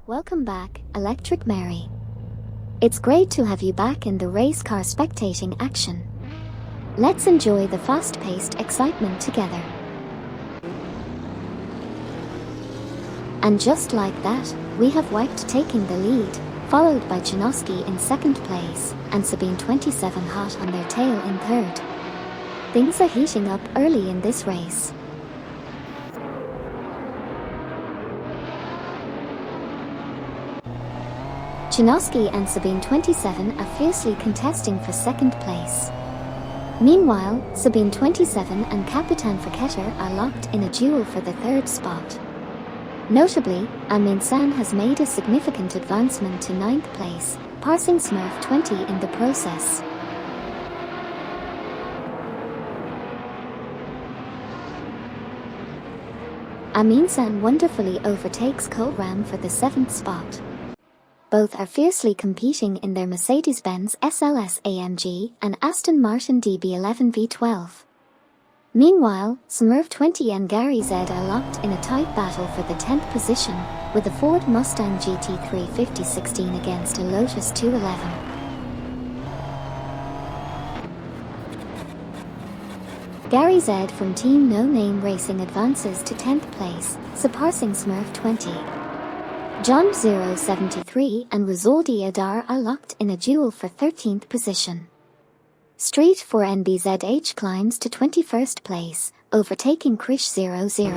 Welcome back, Electric Mary. It's great to have you back in the race car spectating action. Let's enjoy the fast-paced excitement together. And just like that, we have Wecht taking the lead, followed by Chinoski in second place, and Sabine 27 hot on their tail in third. Things are heating up early in this race. Chinoski and Sabine 27 are fiercely contesting for second place. Meanwhile, Sabine 27 and Kapitan Verketter are locked in a duel for the third spot. Notably, Amin San has made a significant advancement to 9th place, passing Smurf 20 in the process. Amin San wonderfully overtakes Kohlram for the 7th spot. Both are fiercely competing in their Mercedes-Benz SLS AMG and Aston Martin DB11 V12. Meanwhile, Smurf 20 and Gary Z are locked in a tight battle for the 10th position, with a Ford Mustang GT3 5016 against a Lotus 211. Gary Z from Team No Name Racing advances to 10th place, surpassing Smurf 20. John 073 and Rizaldi Adar are locked in a duel for 13th position. Street 4 NBZH climbs to 21st place, overtaking Krish 00.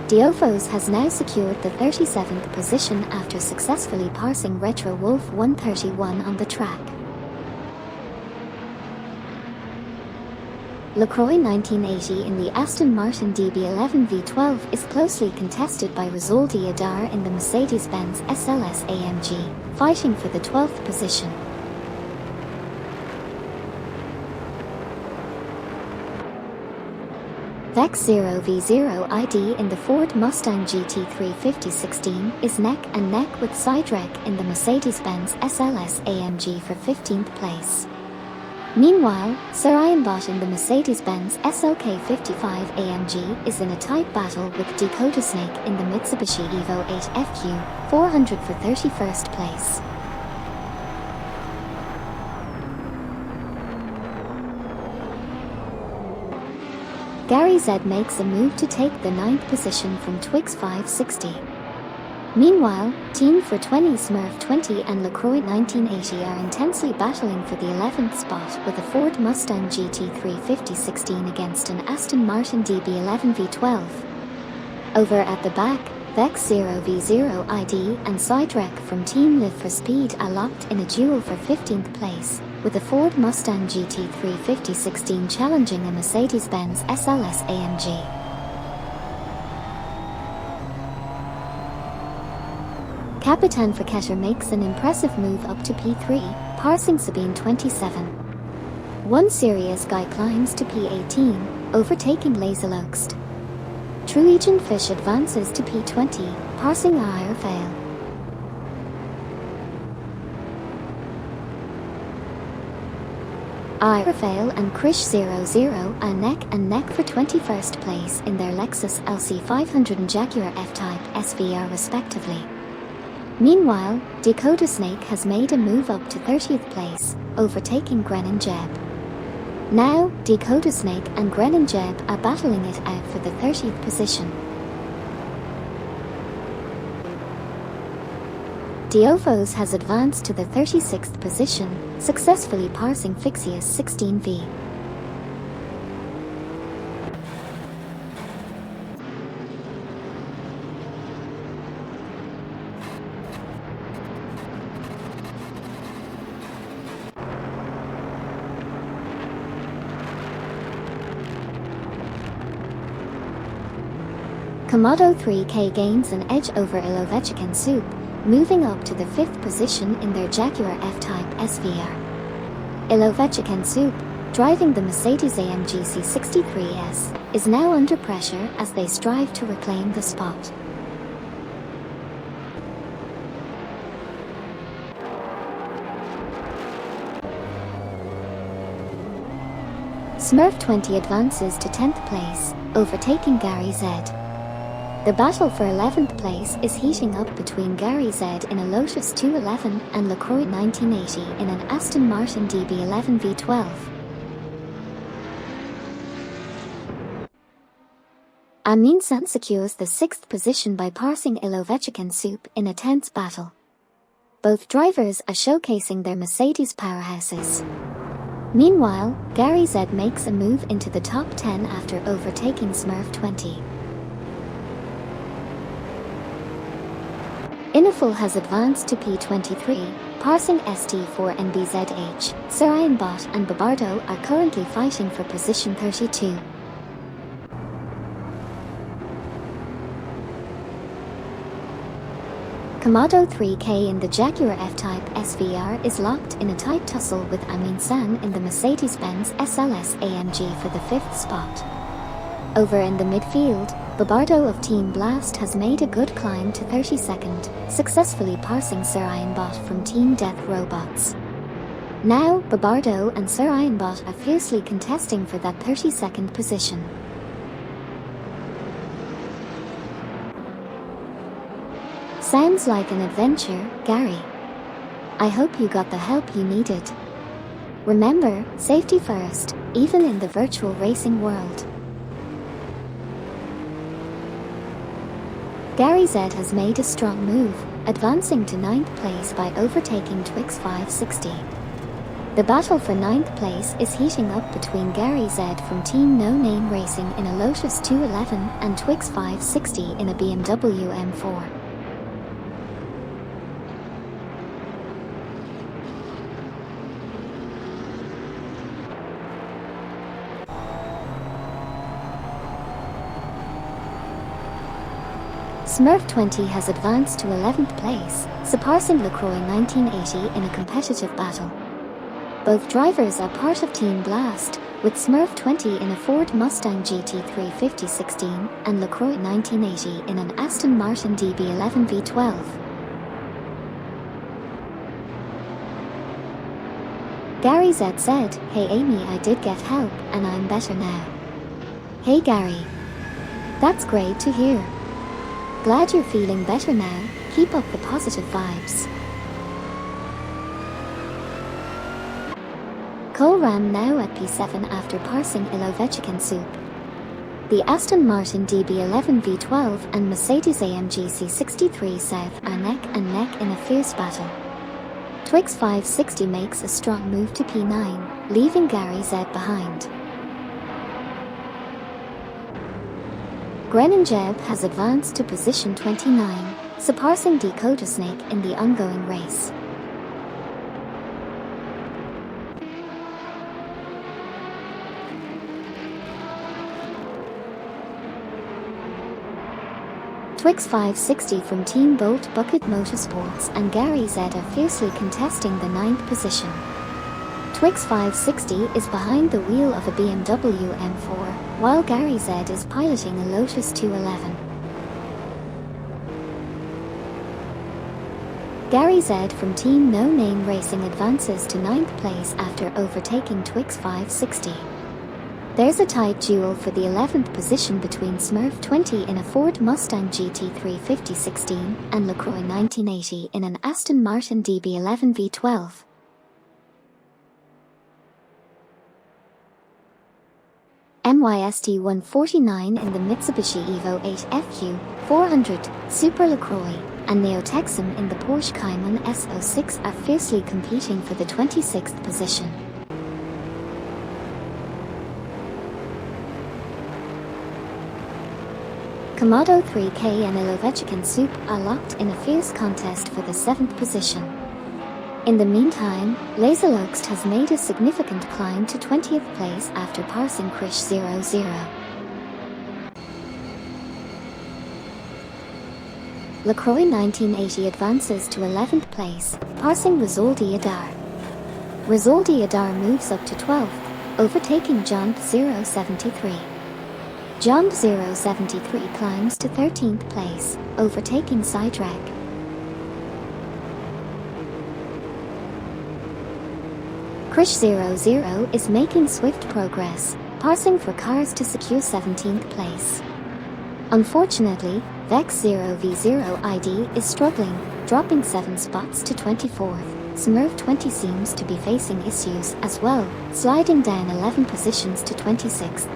Diofos has now secured the 37th position after successfully passing Retro Wolf 131 on the track. LaCroix 1980 in the Aston Martin DB11 V12 is closely contested by Rizaldi Adar in the Mercedes-Benz SLS AMG, fighting for the 12th position. Vex 0v0 ID in the Ford Mustang GT3 5016 is neck and neck with Sidrek in the Mercedes-Benz SLS AMG for 15th place. Meanwhile, Sarayanbot in the Mercedes-Benz SLK 55 AMG is in a tight battle with Dakota Snake in the Mitsubishi Evo 8 FQ 400 for 31st place. Gary Z makes a move to take the 9th position from Twix 560. Meanwhile, Team 420 Smurf 20 and LaCroix 1980 are intensely battling for the 11th spot with a Ford Mustang GT3 5016 against an Aston Martin DB11 V12. Over at the back, Vex 0v0 ID and Sidrek from Team Live for Speed are locked in a duel for 15th place, with a Ford Mustang GT3 5016 challenging a Mercedes-Benz SLS AMG. Kapitan Verketter makes an impressive move up to P3, passing Sabine 27. One serious guy climbs to P18, overtaking Laserloxt. Truegian Fish advances to P20, passing Airfail. Airfail and Krish 00 are neck and neck for 21st place in their Lexus LC500 and Jaguar F-Type SVR respectively. Meanwhile, Dakota Snake has made a move up to 30th place, overtaking Gren and Jeb. Now, Dakota Snake and Gren and Jeb are battling it out for the 30th position. Diofos has advanced to the 36th position, successfully passing Fixius 16V. Komodo 3K gains an edge over Ilovechkin Soup, moving up to the 5th position in their Jaguar F-Type SVR. Ilovechkin Soup, driving the Mercedes AMG C63S, is now under pressure as they strive to reclaim the spot. Smurf 20 advances to 10th place, overtaking Gary Z. The battle for 11th place is heating up between Gary Z in a Lotus 211 and LaCroix 1980 in an Aston Martin DB11 V12. Amin Sant secures the 6th position by passing Ilovechkin Soup in a tense battle. Both drivers are showcasing their Mercedes powerhouses. Meanwhile, Gary Z makes a move into the top 10 after overtaking Smurf 20. Iniful has advanced to P23, passing ST4 and BZH. Sarayan Bot and Babardo are currently fighting for position 32. Kamado 3K in the Jaguar F-Type SVR is locked in a tight tussle with Amin San in the Mercedes-Benz SLS AMG for the 5th spot. Over in the midfield, Babardo of Team Blast has made a good climb to 32nd, successfully passing Sarayan Bot from Team Death Robots. Now, Babardo and Sarayan Bot are fiercely contesting for that 32nd position. Sounds like an adventure, Gary. I hope you got the help you needed. Remember, safety first, even in the virtual racing world. Gary Z has made a strong move, advancing to 9th place by overtaking Twix 560. The battle for 9th place is heating up between Gary Z from Team No Name Racing in a Lotus 211 and Twix 560 in a BMW M4. Smurf 20 has advanced to 11th place, surpassing LaCroix 1980 in a competitive battle. Both drivers are part of Team Blast, with Smurf 20 in a Ford Mustang GT3 5016 and LaCroix 1980 in an Aston Martin DB11 V12. Gary Z said, "Hey Amy, I did get help and I'm better now." Hey Gary. That's great to hear. Glad you're feeling better now, keep up the positive vibes. Cole Ram now at P7 after passing Ilovechkin Soup. The Aston Martin DB11 V12 and Mercedes AMG C63 South are neck and neck in a fierce battle. Twix 560 makes a strong move to P9, leaving Gary Z behind. Grennan Jeb has advanced to position 29, surpassing Dakota Snake in the ongoing race. Twix 560 from Team Bolt Bucket Motorsports and Gary Z are fiercely contesting the 9th position. Twix 560 is behind the wheel of a BMW M4, while Gary Z is piloting a Lotus 211. Gary Z from Team No Name Racing advances to 9th place after overtaking Twix 560. There's a tight duel for the 11th position between Smurf 20 in a Ford Mustang GT3 5016 and LaCroix 1980 in an Aston Martin DB11 V12. MYST 149 in the Mitsubishi Evo 8 FQ 400 Super LaCroix and Neotexum in the Porsche Cayman S06 are fiercely competing for the 26th position. Kamado 3K and Ilovechkin Soup are locked in a fierce contest for the 7th position. In the meantime, Laserloxt has made a significant climb to 20th place after passing Krish 00. LaCroix 1980 advances to 11th place, passing Rizaldi Adar. Rizaldi Adar moves up to 12th, overtaking Jump 073. Jump 073 climbs to 13th place, overtaking Sidrack. Krish 00 is making swift progress, passing for cars to secure 17th place. Unfortunately, Vex0v0 ID is struggling, dropping 7 spots to 24th. Smurf 20 seems to be facing issues as well, sliding down 11 positions to 26th.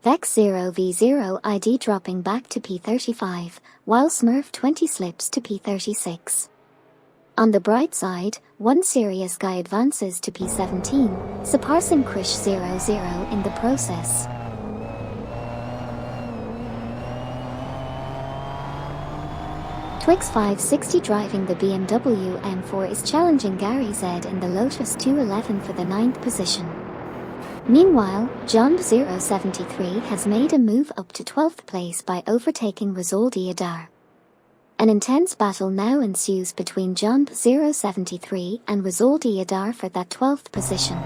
Vex0v0 ID dropping back to P35, while Smurf 20 slips to P36. On the bright side, one serious guy advances to P17, surpassing Krish00 in the process. Twix 560 driving the BMW M4 is challenging Gary Z in the Lotus 211 for the 9th position. Meanwhile, John073 has made a move up to 12th place by overtaking Rizaldi Adar. An intense battle now ensues between John073 and Rizaldi Adar for that 12th position.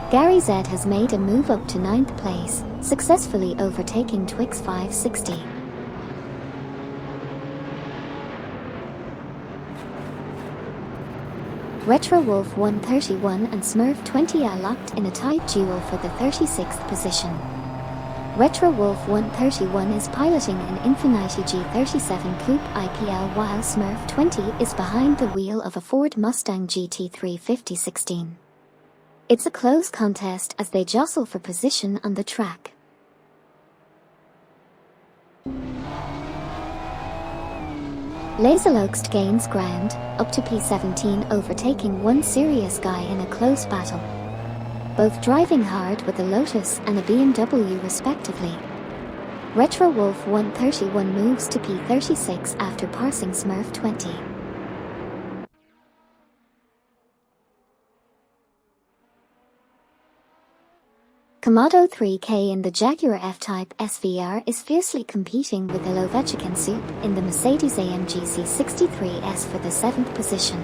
Gary Z has made a move up to 9th place, successfully overtaking Twix 560. Retro Wolf 131 and Smurf 20 are locked in a tight duel for the 36th position. Retro Wolf 131 is piloting an Infiniti G37 Coupe IPL while Smurf 20 is behind the wheel of a Ford Mustang GT350 16. It's a close contest as they jostle for position on the track. Laserloxt gains ground, up to P17 overtaking one serious guy in a close battle. Both driving hard with a Lotus and a BMW respectively. Retro Wolf 131 moves to P36 after passing Smurf 20. Komodo 3K in the Jaguar F-Type SVR is fiercely competing with Ilovechkin Soup in the Mercedes-AMG C63S for the 7th position.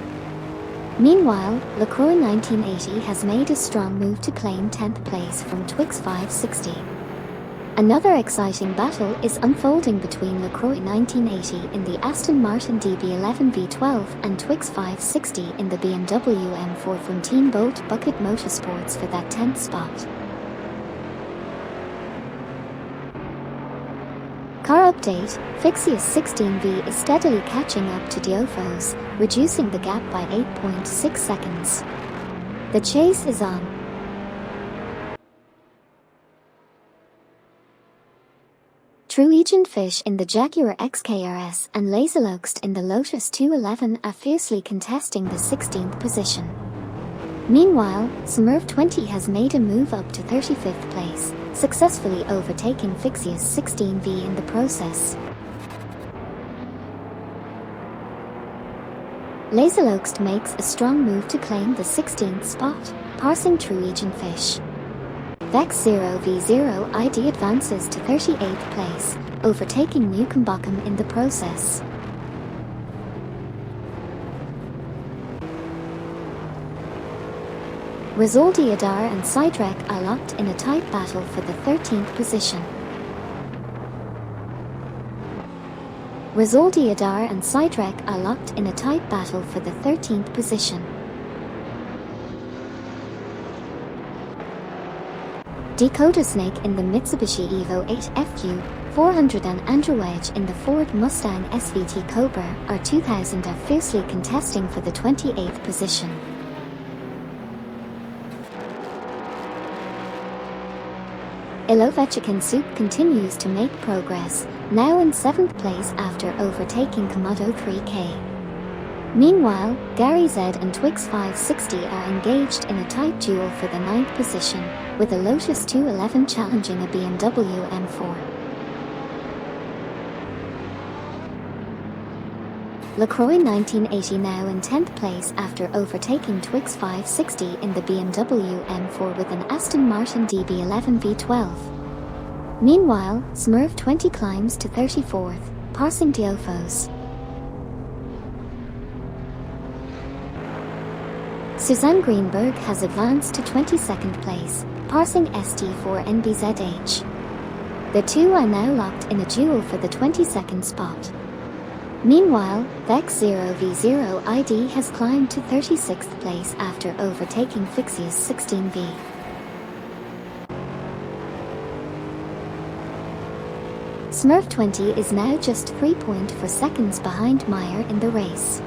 Meanwhile, LaCroix 1980 has made a strong move to claim 10th place from Twix 560. Another exciting battle is unfolding between LaCroix 1980 in the Aston Martin DB11 V12 and Twix 560 in the BMW M4 from Team Bolt Bucket Motorsports for that 10th spot. Car update, Fixius 16V is steadily catching up to Diofos, reducing the gap by 8.6 seconds. The chase is on. True Agent Fish in the Jaguar XKRS and Laserloxt in the Lotus 211 are fiercely contesting the 16th position. Meanwhile, Smurf 20 has made a move up to 35th place, successfully overtaking Fixius 16V in the process. Laserloxt makes a strong move to claim the 16th spot, passing True Agent Fish. Vex0v0 ID advances to 38th place, overtaking Newcombotham in the process. Rizaldi Adar and Sidrek are locked in a tight battle for the 13th position. Rizaldi Adar and Sidrek are locked in a tight battle for the 13th position. Dakota Snake in the Mitsubishi Evo 8 FU400 and Andrew Wedge in the Ford Mustang SVT Cobra R2000 are fiercely contesting for the 28th position. Ilovechkin Soup continues to make progress, now in 7th place after overtaking Komodo 3K. Meanwhile, Gary Z and Twix 560 are engaged in a tight duel for the 9th position, with a Lotus 211 challenging a BMW M4. LaCroix 1980 now in 10th place after overtaking Twix 560 in the BMW M4 with an Aston Martin DB11 V12. Meanwhile, Smurf 20 climbs to 34th, passing Diofos. Suzanne Greenberg has advanced to 22nd place, passing ST4NBZH. The two are now locked in a duel for the 22nd spot. Meanwhile, Vex0v0 ID has climbed to 36th place after overtaking Fixius 16V. Smurf20 is now just 3.4 seconds behind Meyer in the race.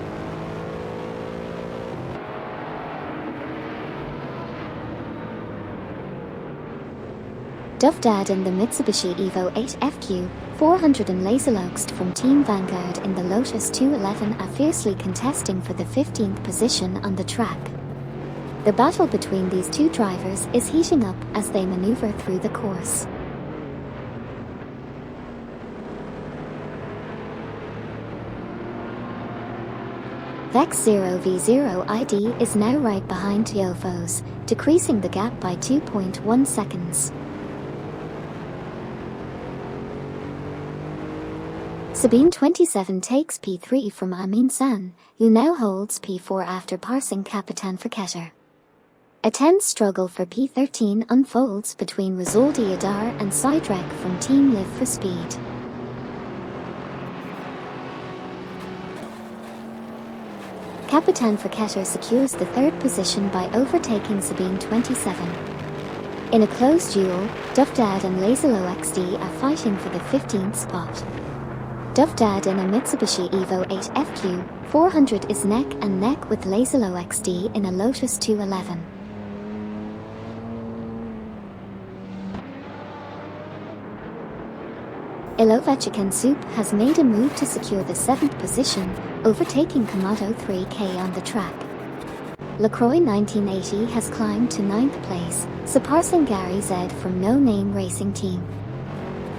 Duvdad in the Mitsubishi Evo 8 FQ 400 and Laserloxt from Team Vanguard in the Lotus 211 are fiercely contesting for the 15th position on the track. The battle between these two drivers is heating up as they maneuver through the course. Vex0v0 ID is now right behind Teofos, decreasing the gap by 2.1 seconds. Sabine27 takes P3 from Amin San, who now holds P4 after passing Kapitan Verketter. A tense struggle for P13 unfolds between Rizoldi Adar and Sidrek from Team Live for Speed. Kapitan Verketter secures the third position by overtaking Sabine27. In a close duel, Duvdad and Lazalo XD are fighting for the 15th spot. Duvdad in a Mitsubishi Evo 8 FQ 400 is neck and neck with Lazalo XD in a Lotus 211. Ilovachikan Soup has made a move to secure the 7th position, overtaking Komodo 3K on the track. LaCroix 1980 has climbed to 9th place, surpassing Gary Z from No Name Racing Team.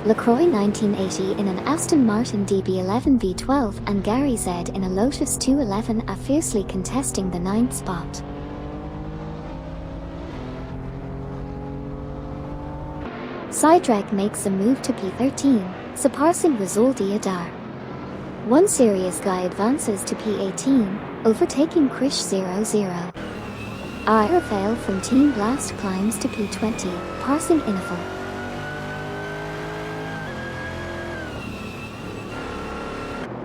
LaCroix 1980 in an Aston Martin DB11 V12 and Gary Z in a Lotus 211 are fiercely contesting the 9th spot. Sidrek makes a move to P13, surpassing Rizoldi Adar. One Serious Guy advances to P18, overtaking Krish 00. Rafael from Team Blast climbs to P20, passing Inifel.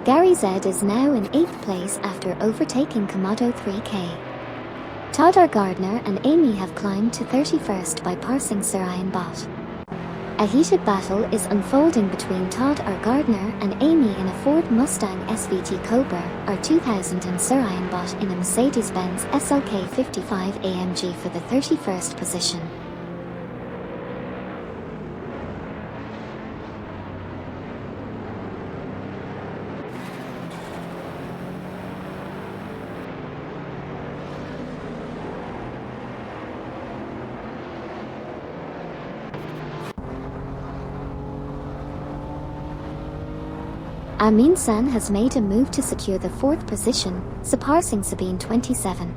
Gary Z is now in 8th place after overtaking Komodo 3K. Todd Gardner and Amy have climbed to 31st by passing Sarayan Bot. A heated battle is unfolding between Todd Gardner and Amy in a Ford Mustang SVT Cobra R2000 and Sarayan Bot in a Mercedes-Benz SLK 55 AMG for the 31st position. Amin San has made a move to secure the 4th position, surpassing Sabine27.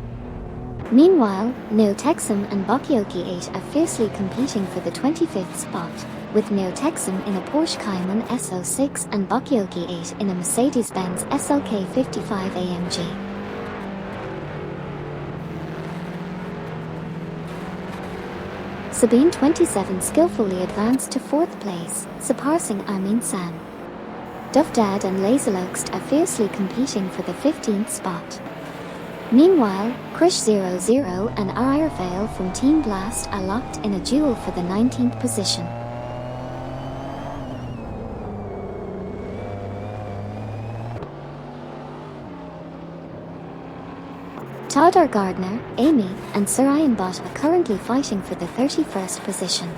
Meanwhile, Neotexum and Bakioki 8 are fiercely competing for the 25th spot, with Neotexum in a Porsche Cayman SO6 and Bakioki 8 in a Mercedes-Benz SLK 55 AMG. Sabine27 skillfully advanced to 4th place, surpassing Amin San. Duvdad and Lazaloxt are fiercely competing for the 15th spot. Meanwhile, Krish 00 and Rafael from Team Blast are locked in a duel for the 19th position. Todd Gardner, Amy, and Sarayan Bot are currently fighting for the 31st position.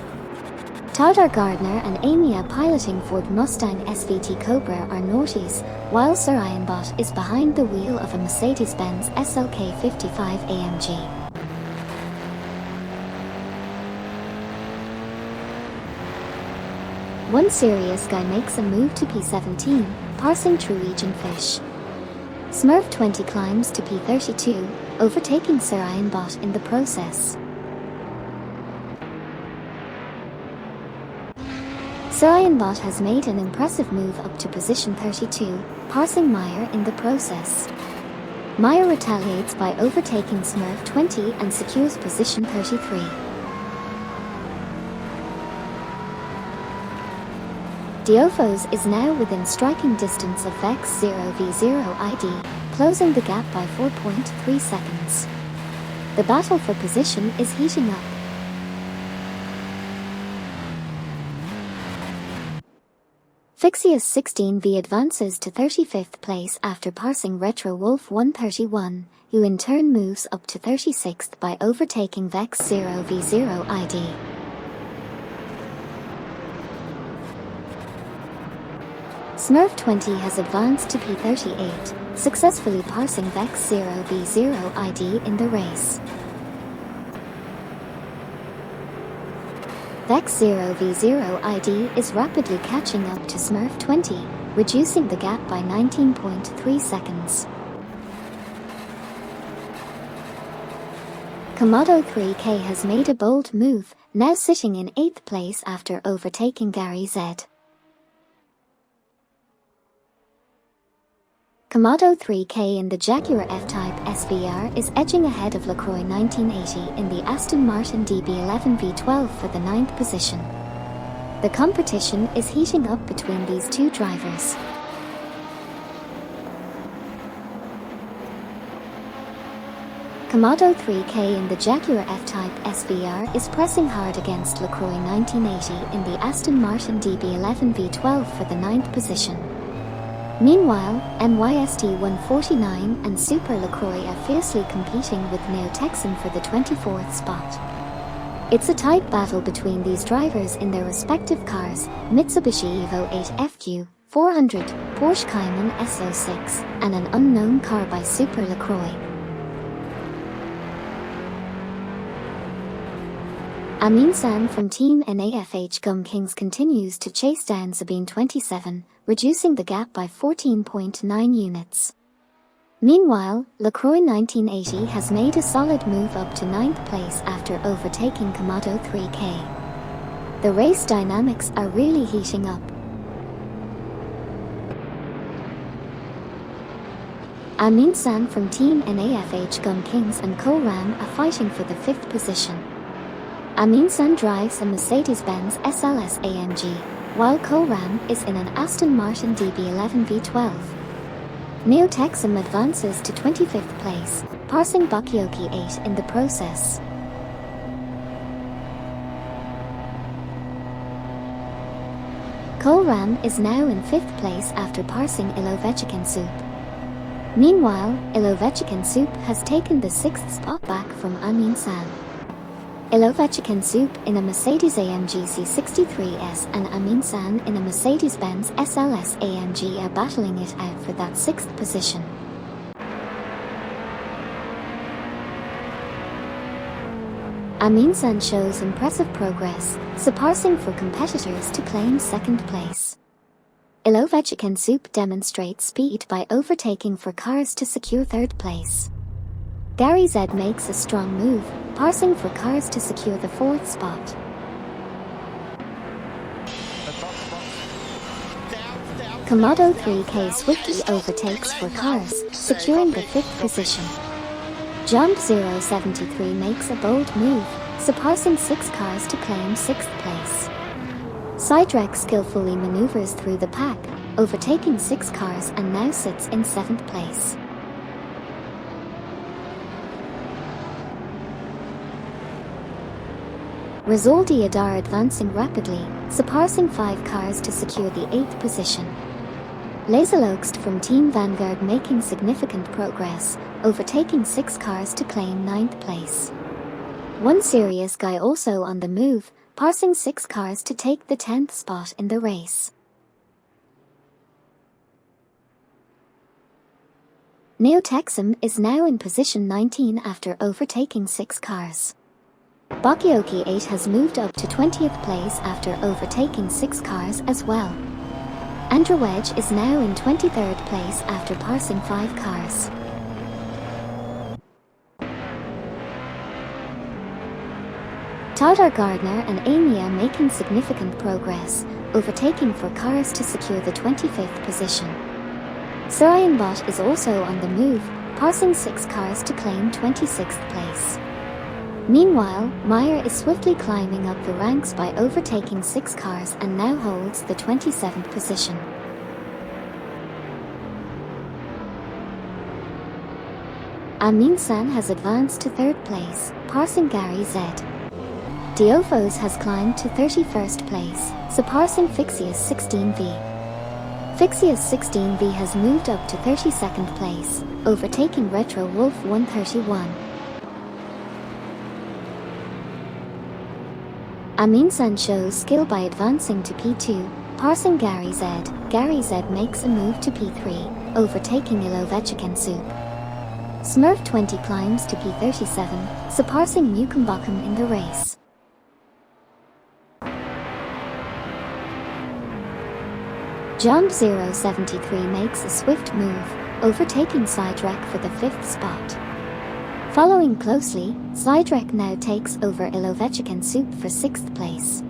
Todd Gardner and Amy are piloting Ford Mustang SVT Cobra are noughties, while Sarayan Bot is behind the wheel of a Mercedes-Benz SLK 55 AMG. One Serious Guy makes a move to P17, passing Norwegian Fish. Smurf20 climbs to P32, overtaking Sarayan Bot in the process. Sarayan Bot has made an impressive move up to position 32, passing Meyer in the process. Meyer retaliates by overtaking Smurf20 and secures position 33. Diofos is now within striking distance of X0V0 ID, closing the gap by 4.3 seconds. The battle for position is heating up. Fixius 16V advances to 35th place after passing Retro Wolf 131, who in turn moves up to 36th by overtaking Vex 0V0 ID. Smurf 20 has advanced to P38, successfully passing Vex 0V0 ID in the race. Vex 0V0 ID is rapidly catching up to Smurf 20, reducing the gap by 19.3 seconds. Komodo 3K has made a bold move, now sitting in 8th place after overtaking Gary Z. Komodo 3K in the Jaguar F-Type SVR is edging ahead of LaCroix 1980 in the Aston Martin DB11 V12 for the 9th position. The competition is heating up between these two drivers. Komodo 3K in the Jaguar F-Type SVR is pressing hard against LaCroix 1980 in the Aston Martin DB11 V12 for the 9th position. Meanwhile, MYST 149 and Super LaCroix are fiercely competing with Neo Texan for the 24th spot. It's a tight battle between these drivers in their respective cars, Mitsubishi Evo 8 FQ 400, Porsche Cayman S06, and an unknown car by Super LaCroix. Amin San from Team NAFH Gum Kings continues to chase down Sabine 27, reducing the gap by 14.9 units. Meanwhile, LaCroix 1980 has made a solid move up to 9th place after overtaking Komodo 3K. The race dynamics are really heating up. Amin San from Team NAFH Gum Kings and Co-Ram are fighting for the 5th position. Amin San drives a Mercedes-Benz SLS AMG, while Co-Ram is in an Aston Martin DB11 V12. Neo Texan advances to 25th place, passing Bakioki 8 in the process. Co-Ram is now in 5th place after passing Ilovechikin Soup. Meanwhile, Ilovechikin Soup has taken the 6th spot back from Amin San. Ilovechikin Soup in a Mercedes AMG C63S and Amin San in a Mercedes-Benz SLS AMG are battling it out for that 6th position. Amin San shows impressive progress, surpassing for competitors to claim 2nd place. Ilovechikin Soup demonstrates speed by overtaking for cars to secure 3rd place. Gary Z makes a strong move, passing for cars to secure the 4th spot. Komodo 3K swiftly overtakes for cars, securing the 5th position. Jump 073 makes a bold move, surpassing 6 cars to claim 6th place. Sidrek skillfully maneuvers through the pack, overtaking 6 cars and now sits in 7th place. Rizoldi Adar advancing rapidly, surpassing 5 cars to secure the 8th position. Laserlogst from Team Vanguard making significant progress, overtaking 6 cars to claim 9th place. One serious guy also on the move, passing 6 cars to take the 10th spot in the race. Neo Texan is now in position 19 after overtaking 6 cars. Bakioki 8 has moved up to 20th place after overtaking 6 cars as well. Andrew Wedge is now in 23rd place after passing 5 cars. Tyler Gardner and Amy are making significant progress, overtaking for cars to secure the 25th position. Surian Bot is also on the move, passing 6 cars to claim 26th place. Meanwhile, Meyer is swiftly climbing up the ranks by overtaking 6 cars and now holds the 27th position. Amundsen has advanced to 3rd place, passing Gary Z. Diofos has climbed to 31st place, surpassing Fixius 16V. Fixius 16V has moved up to 32nd place, overtaking Retro Wolf 131. Amundsen shows skill by advancing to P2, passing Gary Z. Gary Z makes a move to P3, overtaking Ilovechkin Soup. Smurf 20 climbs to P37, surpassing Mugello in the race. John 073 makes a swift move, overtaking Sidrek for the 5th spot. Following closely, Sidrek now takes over Ilovechkin Soup for 6th place.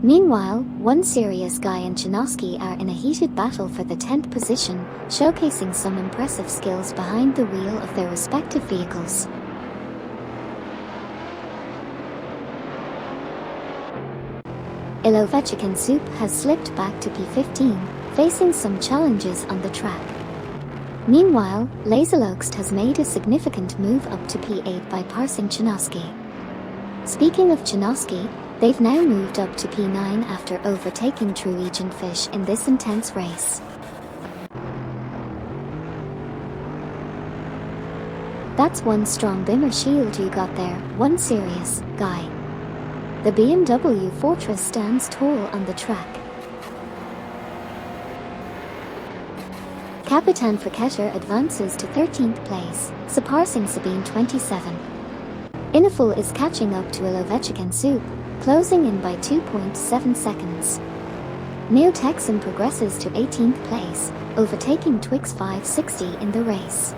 Meanwhile, One Serious Guy and Chinaski are in a heated battle for the 10th position, showcasing some impressive skills behind the wheel of their respective vehicles. Ilovechkin Soup has slipped back to P15, facing some challenges on the track. Meanwhile, Laserlogst has made a significant move up to P8 by passing Chinaski. Speaking of Chinaski, they've now moved up to P9 after overtaking True Agent Fish in this intense race. That's one strong Bimmer shield you got there, One Serious Guy. The BMW Fortress stands tall on the track. Capitan Friketter advances to 13th place, surpassing Sabine 27. Iniful is catching up to Ilovechkin Soup, closing in by 2.7 seconds. Neotexan progresses to 18th place, overtaking Twix 560 in the race.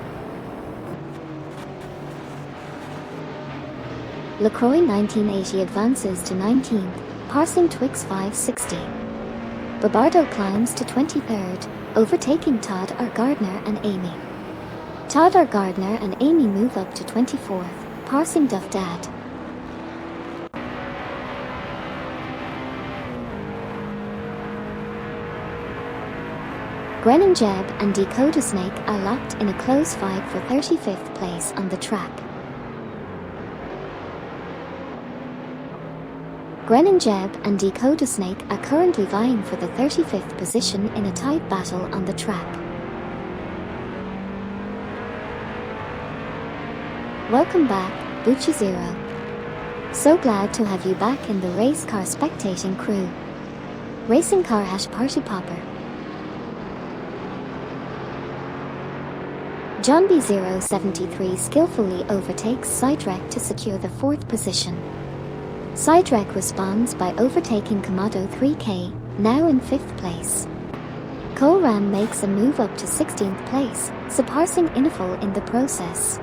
LaCroix 1980 advances to 19th, passing Twix 560. Babardo climbs to 23rd, overtaking Todd R. Gardner and Amy. Todd R. Gardner and Amy move up to 24th, passing Duff Dad. Grennan Jeb and Dakota Snake are locked in a close fight for 35th place on the track. Grennan Jeb and Dakota Snake are currently vying for the 35th position in a tight battle on the track. Welcome back, Bucci Zero. So glad to have you back in the race car spectating crew. Racing car #party popper. John B073 skillfully overtakes Sidrek to secure the 4th position. Sidrek responds by overtaking Komodo 3K, now in 5th place. Koram makes a move up to 16th place, surpassing Iniful in the process.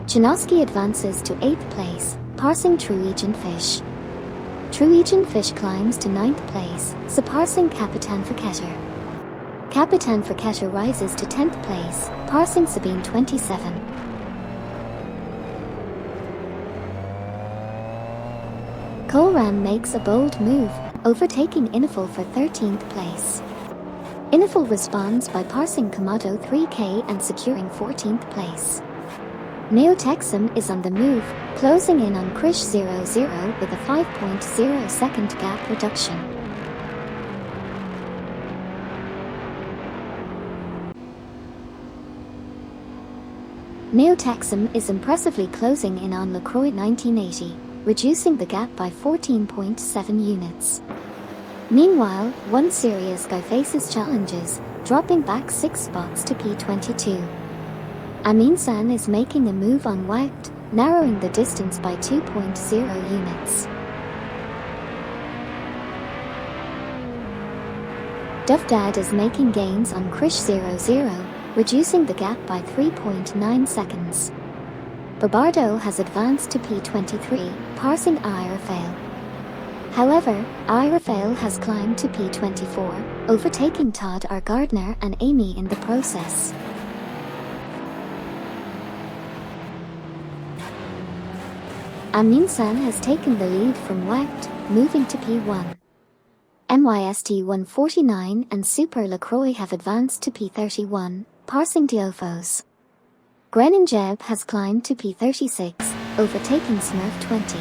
Chinaski advances to 8th place, passing True Agent Fish. True Agent Fish climbs to 9th place, surpassing Capitan Friketter. Capitan Friketter rises to 10th place, passing Sabine 27. Koram makes a bold move, overtaking Iniful for 13th place. Iniful responds by passing Komodo 3K and securing 14th place. Neotexum is on the move, closing in on Krish 00 with a 5.0 second gap reduction. Neotexum is impressively closing in on LaCroix 1980, reducing the gap by 14.7 units. Meanwhile, One Serious Guy faces challenges, dropping back 6 spots to P22. Amundsen is making a move on Wout, narrowing the distance by 2.0 units. Duff Dad is making gains on Krish 00, reducing the gap by 3.9 seconds. Babardo has advanced to P23, passing Irafael. However, Irafael has climbed to P24, overtaking Todd R. Gardner and Amy in the process. Amundsen has taken the lead from Wecht, moving to P1. MYST 149 and Super Lacroix have advanced to P31, passing Diofos. Groningen has climbed to P36, overtaking Smurf 20.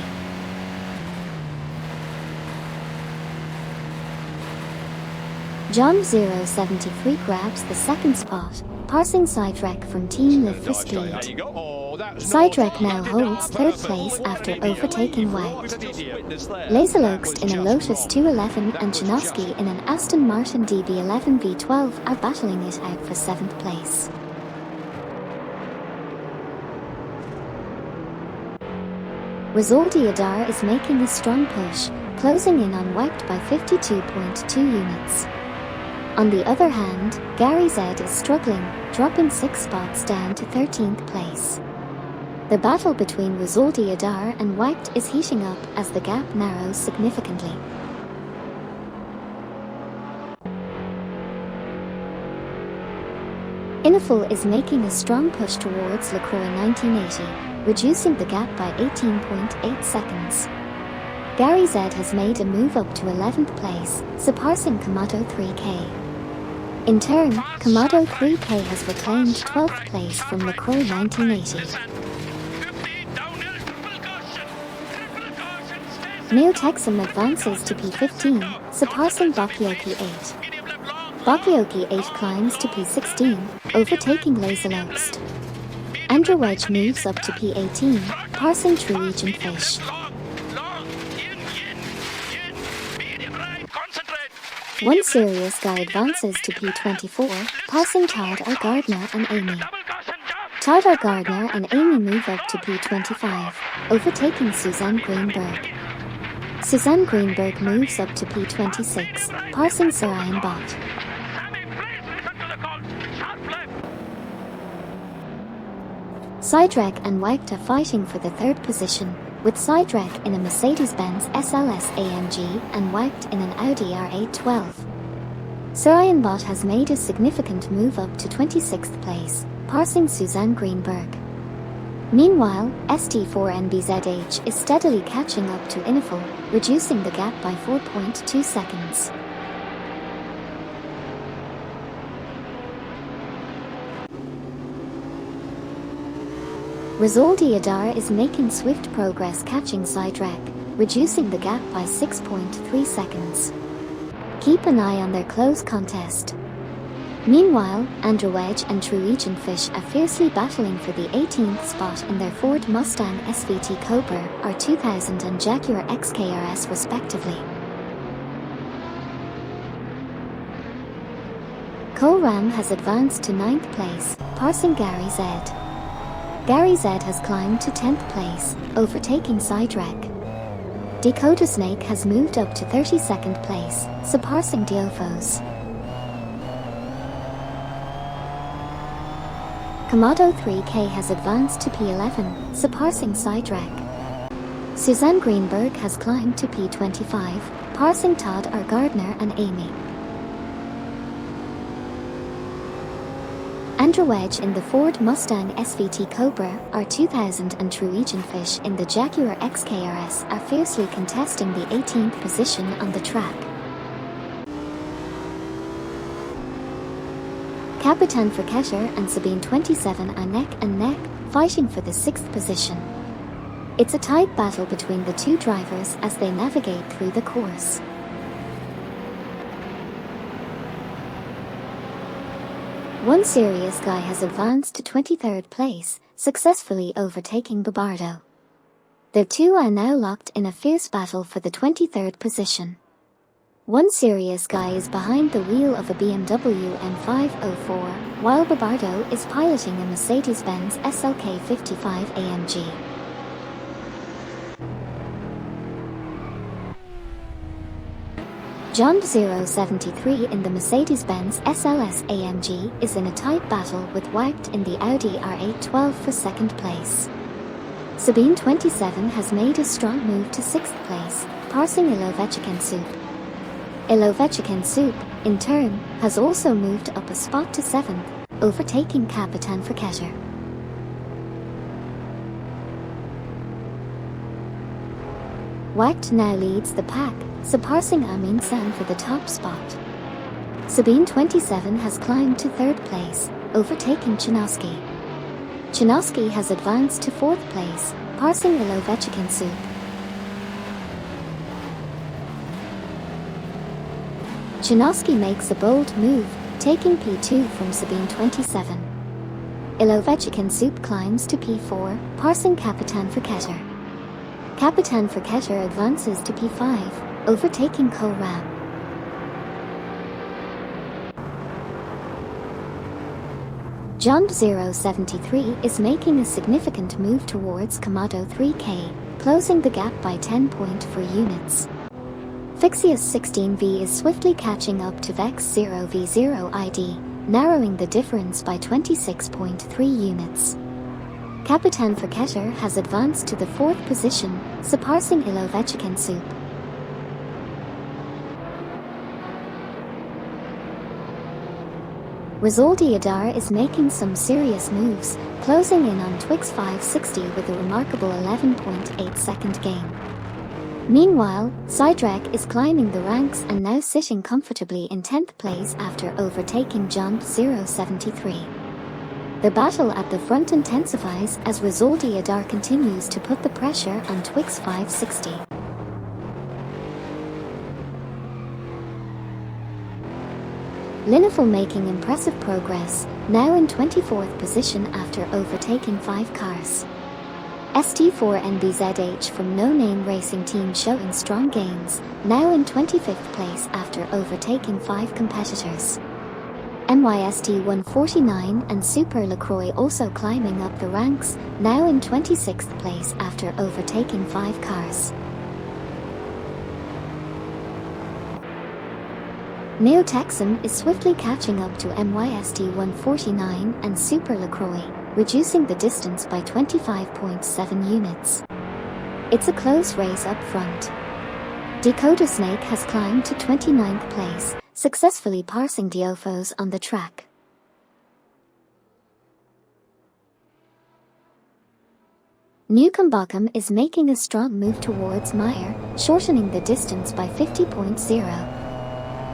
John 073 grabs the second spot, passing Sidrek from Team Live for Speed. Sidrek now holds third place after overtaking Wecht. Laserlogst in a Lotus 211 and Janoski in an Aston Martin DB11 V12 are battling it out for 7th place. Rizaldi Adar is making a strong push, closing in on Wecht by 52.2 units. On the other hand, Gary Z is struggling, dropping 6 spots down to 13th place. The battle between Rizaldi Adar and Wecht is heating up as the gap narrows significantly. Inifel is making a strong push towards Lacroix 1980, reducing the gap by 18.8 seconds. Gary Z has made a move up to 11th place, surpassing Kamado 3K. In turn, Kamado 3K has reclaimed 12th place from Lacroix 1980. Neo-Texum advances to P15, surpassing Bakioki 8. Bakioki 8 climbs to P16, overtaking Laserlogst. Andrewedge moves up to P18, passing True Fish. One Serious Guy advances to P24, passing Todd R. Gardner and Amy. Todd R. Gardner and Amy move up to P25, overtaking Suzanne Greenberg. Suzanne Greenberg moves up to P26, passing Sarayan Bott. Sidrek and Wecht are fighting for the third position, with Sidrek in a Mercedes-Benz SLS AMG and Wecht in an Audi R812. Sarayan Bott has made a significant move up to 26th place, passing Suzanne Greenberg. Meanwhile, ST4NBZH is steadily catching up to Inifel, reducing the gap by 4.2 seconds. Rizaldi Adar is making swift progress catching Sidrek, reducing the gap by 6.3 seconds. Keep an eye on their close contest. Meanwhile, Andrewedge and True Fish are fiercely battling for the 18th spot in their Ford Mustang SVT Cobra R2000 and Jaguar XKRS respectively. Koram has advanced to 9th place, passing Gary Z. Gary Z has climbed to 10th place, overtaking Sidrek. Dakota Snake has moved up to 32nd place, surpassing Diofos. Kamado 3K has advanced to P11, surpassing Sidrek. Suzanne Greenberg has climbed to P25, passing Todd R. Gardner and Amy. Andrewedge in the Ford Mustang SVT Cobra R2000 and True Fish in the Jaguar XKRS are fiercely contesting the 18th position on the track. Capitan Verketter and Sabine 27 are neck and neck, fighting for the 6th position. It's a tight battle between the two drivers as they navigate through the course. One Serious Guy has advanced to 23rd place, successfully overtaking Babardo. The two are now locked in a fierce battle for the 23rd position. One Serious Guy is behind the wheel of a BMW M504, while Babardo is piloting a Mercedes-Benz SLK 55 AMG. John 073 in the Mercedes-Benz SLS AMG is in a tight battle with Wecht in the Audi R812 for 2nd place. Sabine 27 has made a strong move to 6th place, passing Ilovechkin Soup. Ilovechkin Soup, in turn, has also moved up a spot to 7th, overtaking Capitan Verketter. Wacht now leads the pack, surpassing Amin San for the top spot. Sabine 27 has climbed to third place, overtaking Chinaski. Chinaski has advanced to fourth place, passing Ilovechkin Soup. Chinaski makes a bold move, taking P2 from Sabine 27. Ilovechkin Soup climbs to P4, passing Kapitan Verketter. Kapitan Verketter advances to P5, overtaking Koram. Jump 073 is making a significant move towards Kamado 3K, closing the gap by 10.4 units. Fixius 16V is swiftly catching up to Vex 0V0 ID, narrowing the difference by 26.3 units. Kapitan Verketter has advanced to the fourth position, surpassing Ilovechkin Soup. Rizaldi Adar is making some serious moves, closing in on Twix 560 with a remarkable 11.8 second gain. Meanwhile, Sidrek is climbing the ranks and now sitting comfortably in 10th place after overtaking Jump 073. The battle at the front intensifies as Rizaldi Adar continues to put the pressure on Twix 560. Lineful making impressive progress, now in 24th position after overtaking 5 cars. ST4NBZH from No Name Racing Team showing strong gains, now in 25th place after overtaking 5 competitors. MYST149 and Super LaCroix also climbing up the ranks, now in 26th place after overtaking 5 cars. Neo-Texan is swiftly catching up to MYST149 and Super LaCroix, reducing the distance by 25.7 units. It's a close race up front. Dakota Snake has climbed to 29th place, successfully passing Diofos on the track. Newcomb Bockham is making a strong move towards Meyer, shortening the distance by 50.0.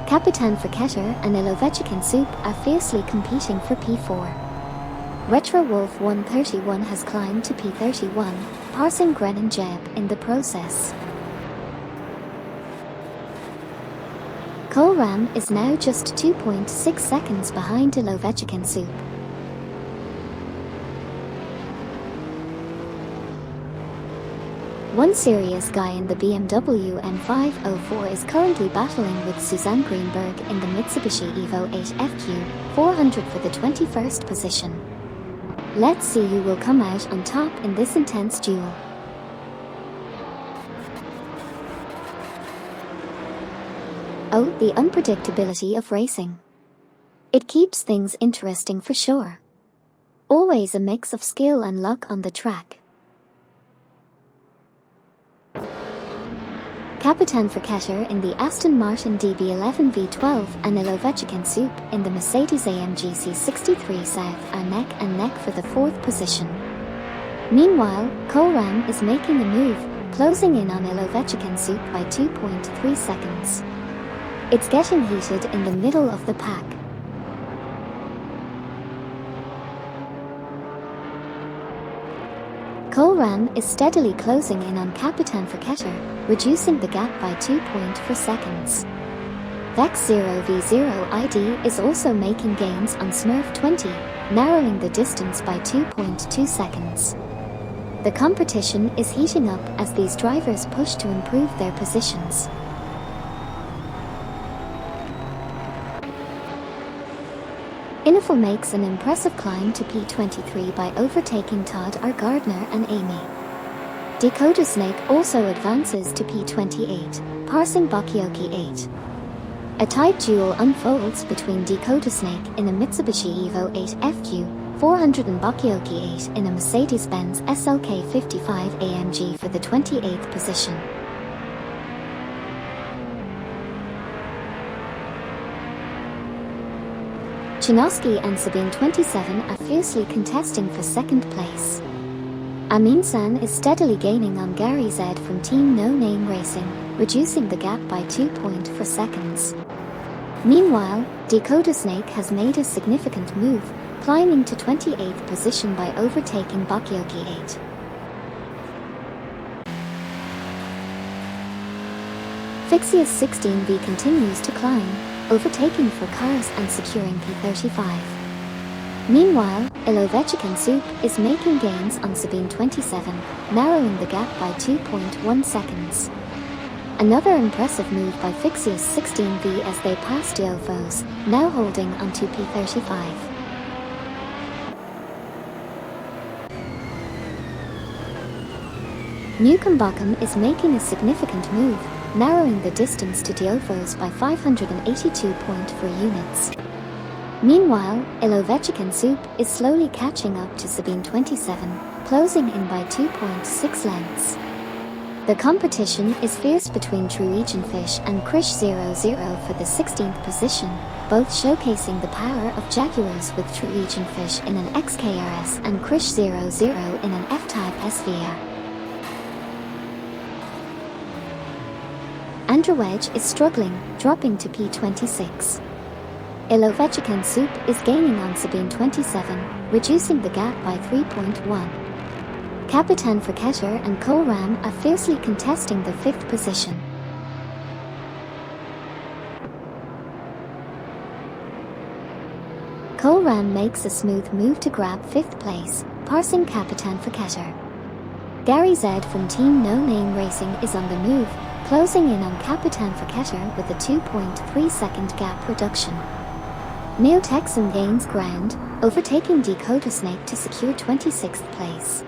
Kapitan Verketter and Ilovechkin Soup are fiercely competing for P4. Retro Wolf 131 has climbed to P31, passing Grennan Jeb in the process. Koram is now just 2.6 seconds behind Ilovechkin Soup. One serious guy in the BMW M504 is currently battling with Suzanne Greenberg in the Mitsubishi Evo 8 FQ 400 for the 21st position. Let's see who will come out on top in this intense duel. Oh, the unpredictability of racing. It keeps things interesting for sure. Always a mix of skill and luck on the track. Kapitan Verketter in the Aston Martin DB11 V12 and Ilovechkin Soup in the Mercedes-AMG C63 South are neck and neck for the fourth position. Meanwhile, Koram is making a move, closing in on Ilovechkin Soup by 2.3 seconds. It's getting heated in the middle of the pack. Koram is steadily closing in on Kapitan Verketter, reducing the gap by 2.4 seconds. Vex 0V0 ID is also making gains on Smurf 20, narrowing the distance by 2.2 seconds. The competition is heating up as these drivers push to improve their positions. Inifel makes an impressive climb to P23 by overtaking Todd R. Gardner and Amy. Dakota Snake also advances to P28, passing Bakioki 8. A tight duel unfolds between Dakota Snake in a Mitsubishi Evo 8 FQ 400 and Bakioki 8 in a Mercedes-Benz SLK 55 AMG for the 28th position. Chinoski and Sabine 27 are fiercely contesting for second place. Amin-san is steadily gaining on Gary Z from Team No Name Racing, reducing the gap by 2.4 seconds. Meanwhile, Dakota Snake has made a significant move, climbing to 28th position by overtaking Bakyoki 8. Fixius 16V continues to climb, overtaking for cars and securing P35. Meanwhile, Ilovechkin Soup is making gains on Sabine 27, narrowing the gap by 2.1 seconds. Another impressive move by Fixius 16V as they pass Diofos, now holding onto P35. Newcombotham is making a significant move, narrowing the distance to Diofos by 582.4 units. Meanwhile, Ilovechkin Soup is slowly catching up to Sabine 27, closing in by 2.6 lengths. The competition is fierce between Truegian Fish and Krish 00 for the 16th position, both showcasing the power of Jaguars with Truegian Fish in an XKRS and Krish 00 in an F-Type SVR. Andrewedge is struggling, dropping to P26. Ilovechkin Soup is gaining on Sabine 27, reducing the gap by 3.1. Kapitan Fraketter and Koram are fiercely contesting the 5th position. Koram makes a smooth move to grab 5th place, passing Kapitan Fraketter. Gary Z from Team No Name Racing is on the move, closing in on Kapitan Fraketter with a 2.3 second gap reduction. Neo Texan gains ground, overtaking Dakota Snake to secure 26th place.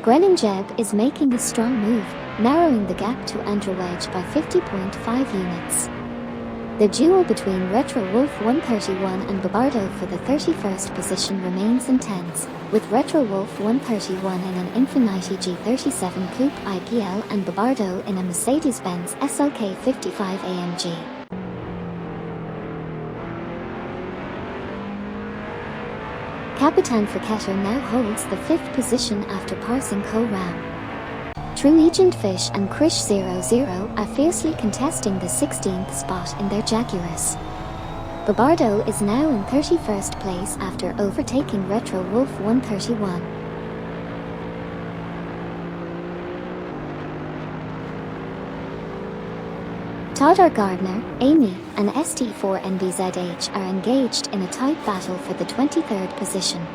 Grenin Jeb is making a strong move, narrowing the gap to Andrewedge by 50.5 units. The duel between Retro Wolf 131 and Babardo for the 31st position remains intense, with Retro Wolf 131 in an Infiniti G37 Coupe IPL and Babardo in a Mercedes-Benz SLK 55 AMG. Kapitan Fraketter now holds the 5th position after passing Koram. Truegian Fish and Krish 00 are fiercely contesting the 16th spot in their Jaguars. Babardo is now in 31st place after overtaking Retro Wolf 131. Todd Gardner, Amy, and ST4NBZH are engaged in a tight battle for the 23rd position.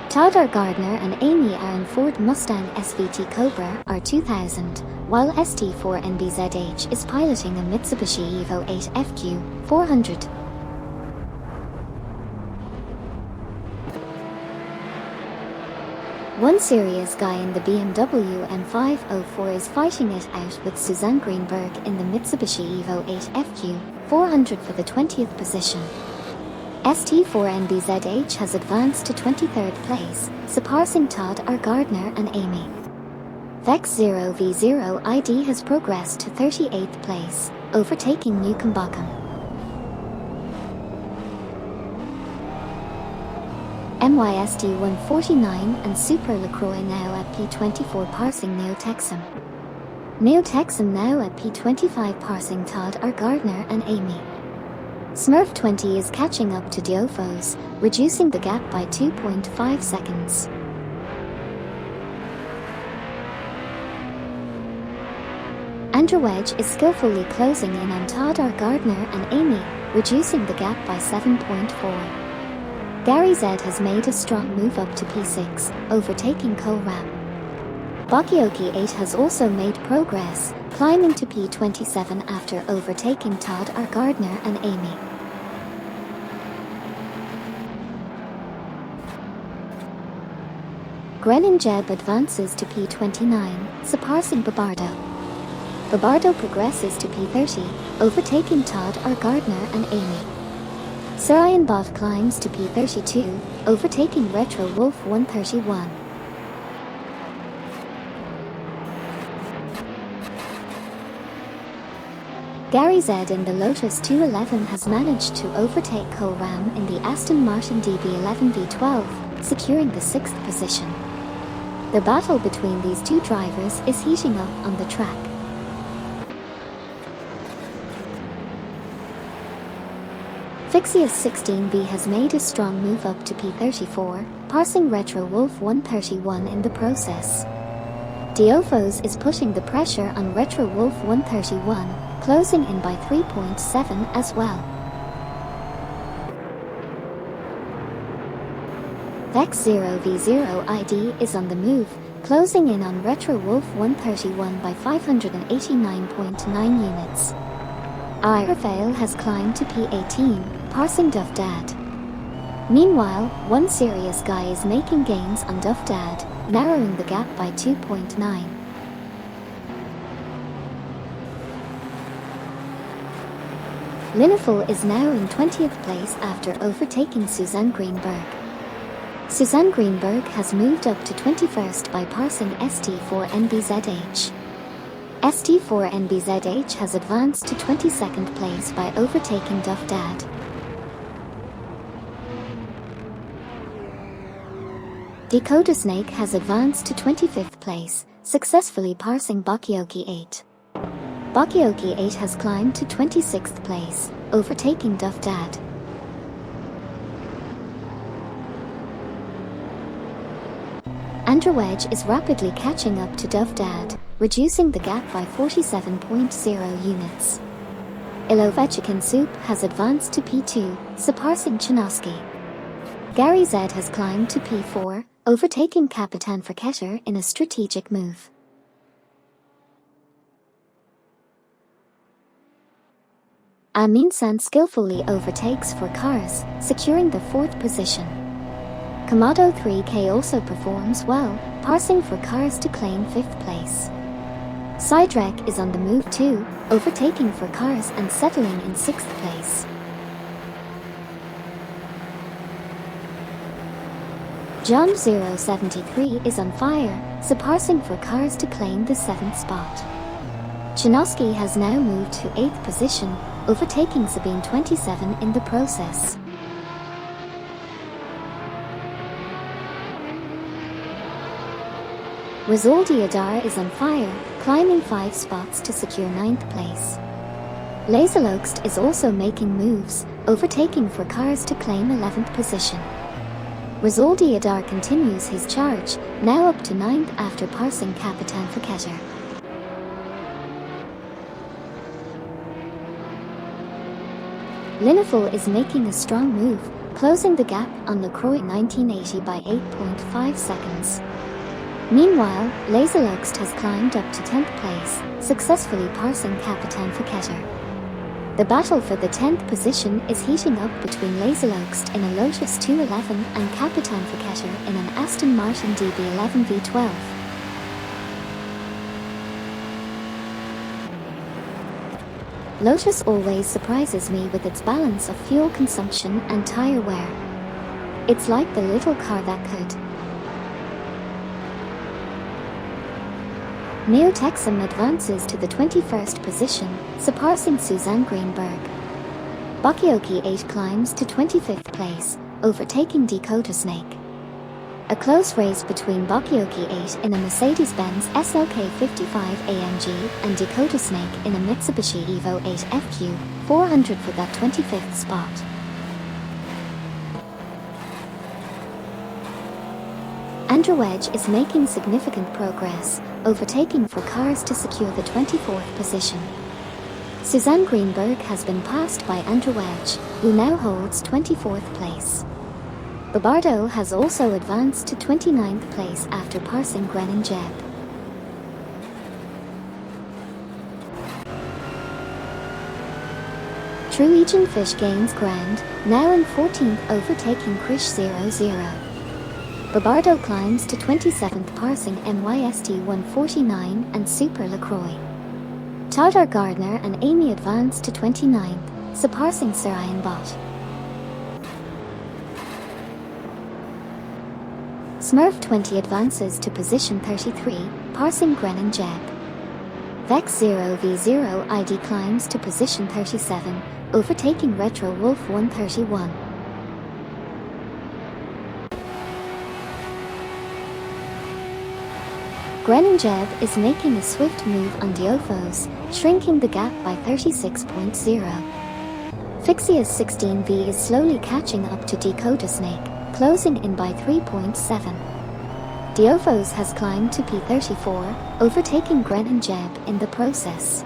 Todd Gardner and Amy are in Ford Mustang SVT Cobra R2000, while ST4NBZH is piloting a Mitsubishi Evo 8 FQ 400. One serious guy in the BMW M504 is fighting it out with Suzanne Greenberg in the Mitsubishi Evo 8 FQ 400 for the 20th position. ST4NBZH has advanced to 23rd place, surpassing Todd Gardner and Amy. Vex0V0 ID has progressed to 38th place, overtaking Newcombotham. MYST 149 and Super LaCroix now at P24 passing Neo Texan. Neo Texan now at P25 passing Todd Gardner and Amy. Smurf 20 is catching up to Diofos, reducing the gap by 2.5 seconds. Andrewedge is skillfully closing in on Todd Gardner and Amy, reducing the gap by 7.4. Gary Z has made a strong move up to P6, overtaking Koram. Bakyoki 8 has also made progress, climbing to P27 after overtaking Todd Gardner and Amy. Grenin Jeb advances to P29, surpassing Babardo. Babardo progresses to P30, overtaking Todd Gardner and Amy. Sarayan Bot climbs to P32, overtaking Retro Wolf 131. Gary Z in the Lotus 211 has managed to overtake Cole Ram in the Aston Martin DB11 V12, securing the 6th position. The battle between these two drivers is heating up on the track. Fixia's 16B has made a strong move up to P34, passing Retro Wolf 131 in the process. Diofos is putting the pressure on Retro Wolf 131, closing in by 3.7 as well. Vex0V0 ID is on the move, closing in on Retro Wolf 131 by 589.9 units. Irafale has climbed to P18, passing Duff Dad. Meanwhile, One Serious Guy is making gains on Duff Dad, narrowing the gap by 2.9. Lineful is now in 20th place after overtaking Suzanne Greenberg. Suzanne Greenberg has moved up to 21st by passing ST4NBZH. ST4NBZH has advanced to 22nd place by overtaking Duff Dad. Dakota Snake has advanced to 25th place, successfully passing Bakioki 8. Bakioki 8 has climbed to 26th place, overtaking Duff Dad. Andrew Wedge is rapidly catching up to Duff Dad, reducing the gap by 47.0 units. Ilovechikin Soup has advanced to P2, surpassing Chinaski. Gary Z has climbed to P4, overtaking Kapitan Forketter in a strategic move. Amin San skillfully overtakes for cars, securing the 4th position. Kamado 3K also performs well, passing for cars to claim 5th place. Sidrek is on the move too, overtaking for cars and settling in 6th place. John 073 is on fire, surpassing for cars to claim the 7th spot. Chinoski has now moved to 8th position, overtaking Sabine 27 in the process. Rizaldi Adar is on fire, climbing 5 spots to secure 9th place. Laserlokst is also making moves, overtaking for cars to claim 11th position. Rizaldi Adar continues his charge, now up to 9th after passing Kapitan Forketter. Lineful is making a strong move, closing the gap on LaCroix 1980 by 8.5 seconds. Meanwhile, Laserlokst has climbed up to 10th place, successfully passing Kapitan Forketter. The battle for the 10th position is heating up between Laserlokst in a Lotus 211 and Kapitan Forketter in an Aston Martin DB11 V12. Lotus always surprises me with its balance of fuel consumption and tire wear. It's like the little car that could. Neo-Texum advances to the 21st position, surpassing Suzanne Greenberg. Bakioki 8 climbs to 25th place, overtaking Dakota Snake. A close race between Bakioki 8 in a Mercedes-Benz SLK 55 AMG and Dakota Snake in a Mitsubishi Evo 8 FQ 400 for that 25th spot. Andrew Wedge is making significant progress, overtaking for cars to secure the 24th position. Suzanne Greenberg has been passed by Andrew Wedge, who now holds 24th place. Babardo has also advanced to 29th place after passing Grennan Jeb. Truegian Fish gains ground, now in 14th overtaking Krish 00. Babardo climbs to 27th passing MYST 149 and Super LaCroix. Tadar Gardner and Amy advance to 29th, surpassing Sir Ian Bott. Smurf 20 advances to position 33, passing Grennan Jeb. Vex0v0 ID climbs to position 37, overtaking Retro Wolf 131. Greningeb is making a swift move on Diofos, shrinking the gap by 36.0. Fixia's 16V is slowly catching up to Dakota Snake, closing in by 3.7. Diofos has climbed to P34, overtaking Greningeb in the process.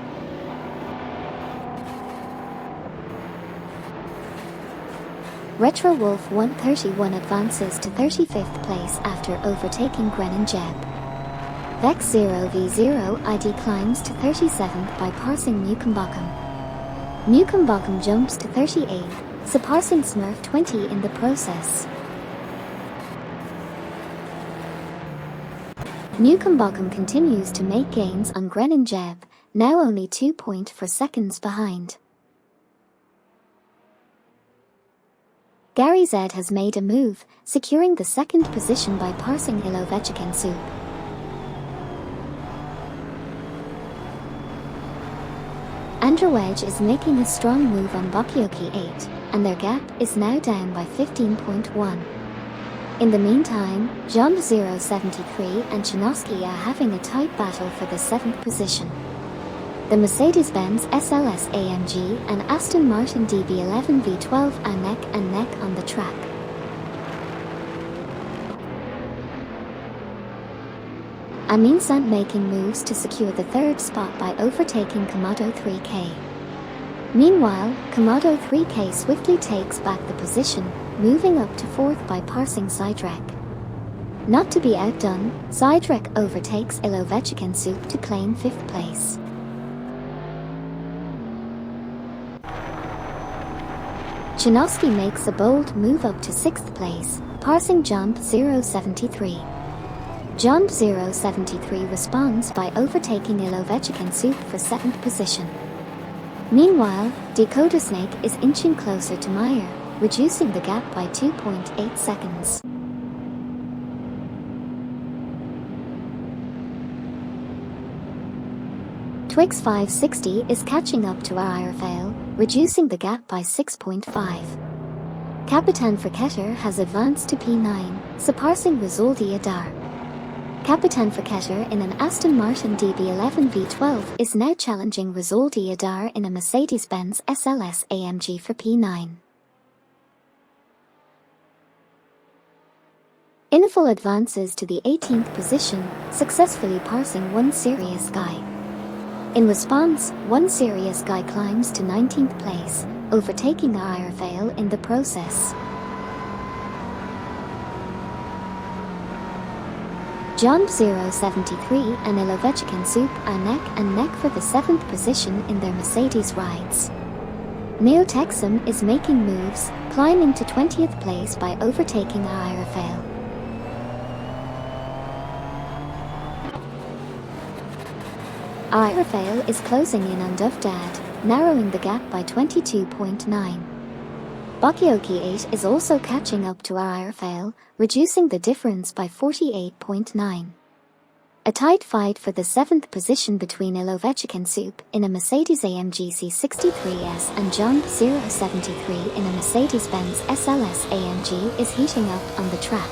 Retro Wolf 131 advances to 35th place after overtaking Greningeb. Vex0v0 ID climbs to 37th by passing Mugello. Mugello jumps to 38th, surpassing Smurf 20 in the process. Mugello continues to make gains on Greningeb, now only 2.4 seconds behind. Gary Z has made a move, securing the second position by passing Ilovechkin Soup. Andrewedge is making a strong move on Bakioki 8, and their gap is now down by 15.1. In the meantime, John 073 and Chinaski are having a tight battle for the 7th position. The Mercedes-Benz SLS AMG and Aston Martin DB11 V12 are neck and neck on the track. Amin Sant making moves to secure the third spot by overtaking Komodo 3K. Meanwhile, Komodo 3K swiftly takes back the position, moving up to 4th by passing Sidrek. Not to be outdone, Sidrek overtakes Ilovechkin Soup to claim 5th place. Chinaski makes a bold move up to 6th place, passing Jump 073. Jump 073 responds by overtaking Ilovechkin Soup for 7th position. Meanwhile, Dakota Snake is inching closer to Meyer, reducing the gap by 2.8 seconds. Twix 560 is catching up to Airfail, reducing the gap by 6.5. Capitan Friketter has advanced to P9, surpassing Rizaldi Adar. Capitan Friketter in an Aston Martin DB11 V12 is now challenging Rizaldi Adar in a Mercedes-Benz SLS AMG for P9. Inifel advances to the 18th position, successfully passing One Serious Guy. In response, One Serious Guy climbs to 19th place, overtaking Airfail in the process. John 073 and Ilovechkin Soup are neck and neck for the 7th position in their Mercedes rides. Neo Texum is making moves, climbing to 20th place by overtaking Airfail. Airfail is closing in on Duvdad, narrowing the gap by 22.9. Bakioki 8 is also catching up to Airfail, reducing the difference by 48.9. A tight fight for the 7th position between Ilovechkin Soup in a Mercedes AMG C63S and John 073 in a Mercedes-Benz SLS AMG is heating up on the track.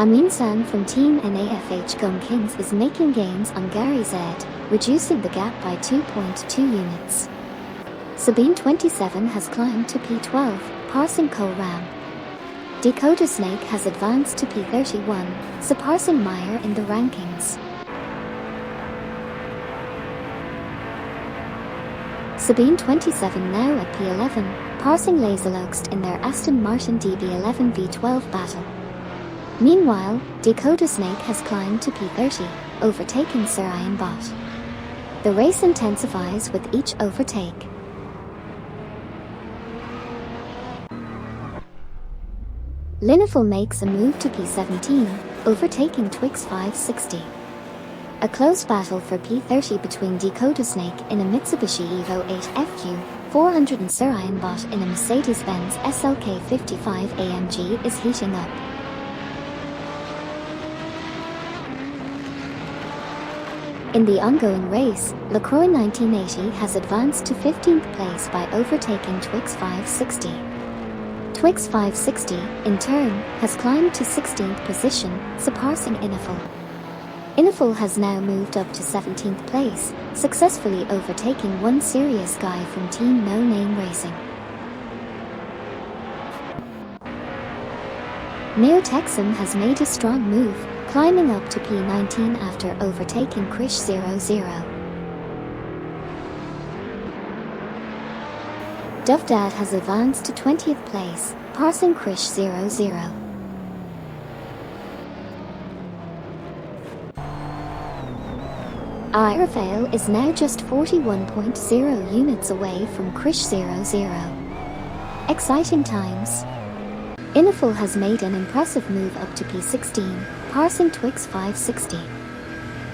Amin San from Team NAFH Gum Kings is making gains on Gary Z, reducing the gap by 2.2 units. Sabine 27 has climbed to P12, passing Cole Ram. Dakota Snake has advanced to P31, surpassing Meyer in the rankings. Sabine 27 now at P11, passing Laserloxt in their Aston Martin DB11 V12 battle. Meanwhile, Dakota Snake has climbed to P30, overtaking Sir Iron Bot. The race intensifies with each overtake. Lineful makes a move to P17, overtaking Twix 560. A close battle for P30 between Dakota Snake in a Mitsubishi Evo 8 FQ 400 and Sir Iron Bot in a Mercedes-Benz SLK 55 AMG is heating up. In the ongoing race, Lacroix 1980 has advanced to 15th place by overtaking Twix 560. Twix 560, in turn, has climbed to 16th position, surpassing Inifel. Inifel has now moved up to 17th place, successfully overtaking one serious guy from Team No Name Racing. Neo-Texum has made a strong move, climbing up to P19 after overtaking Krish 00. Dovdad has advanced to 20th place, passing Krish 00. Aerofale is now just 41.0 units away from Krish 00. Exciting times. Inifel has made an impressive move up to P16, passing Twix 560.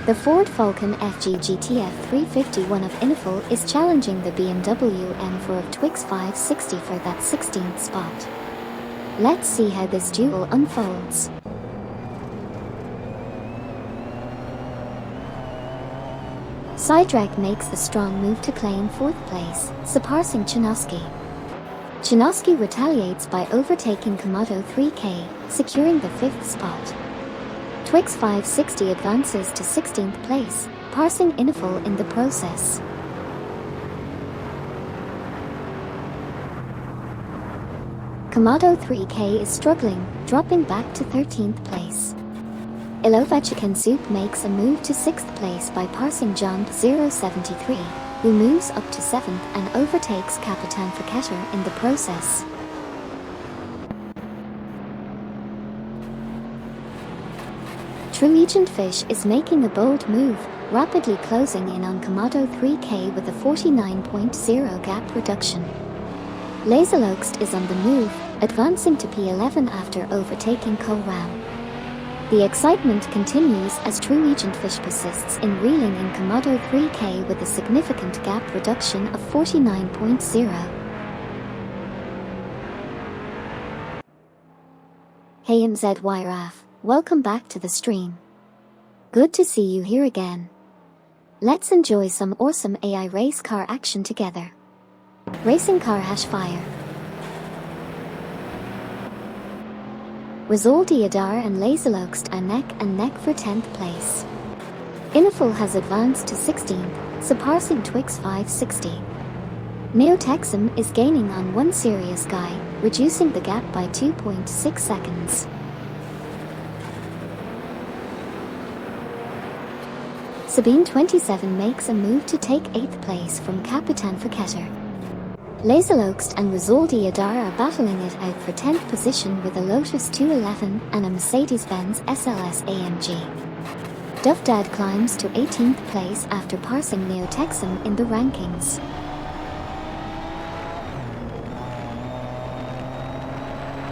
The Ford Falcon FG GTF 351 of Inifel is challenging the BMW M4 of Twix 560 for that 16th spot. Let's see how this duel unfolds. Sidrek makes the strong move to claim 4th place, surpassing Chinoski. Chinoski retaliates by overtaking Komodo 3K, securing the 5th spot. Twix 560 advances to 16th place, passing Inifel in the process. Komodo 3K is struggling, dropping back to 13th place. Ilovachikan Soup makes a move to 6th place by passing John 073, who moves up to 7th and overtakes Kapitan Fiketter in the process. True Agent Fish is making a bold move, rapidly closing in on Komodo 3K with a 49.0 gap reduction. Laserloxt is on the move, advancing to P11 after overtaking Koram. The excitement continues as True Agent Fish persists in reeling in Komodo 3K with a significant gap reduction of 49.0. Hey MZYRAF, welcome back to the stream. Good to see you here again. Let's enjoy some awesome AI race car action together. Racing car #fire. Rizal Diadar and Laserloxt are neck and neck for 10th place. Inifel has advanced to 16th, surpassing Twix 560. Neo-Texum is gaining on one serious guy, reducing the gap by 2.6 seconds. Sabine 27 makes a move to take 8th place from Kapitan Fiketter. Laserloxt and Rizal Diadar are battling it out for 10th position with a Lotus 211 and a Mercedes-Benz SLS AMG. Dovdad climbs to 18th place after passing Neo-Texum in the rankings.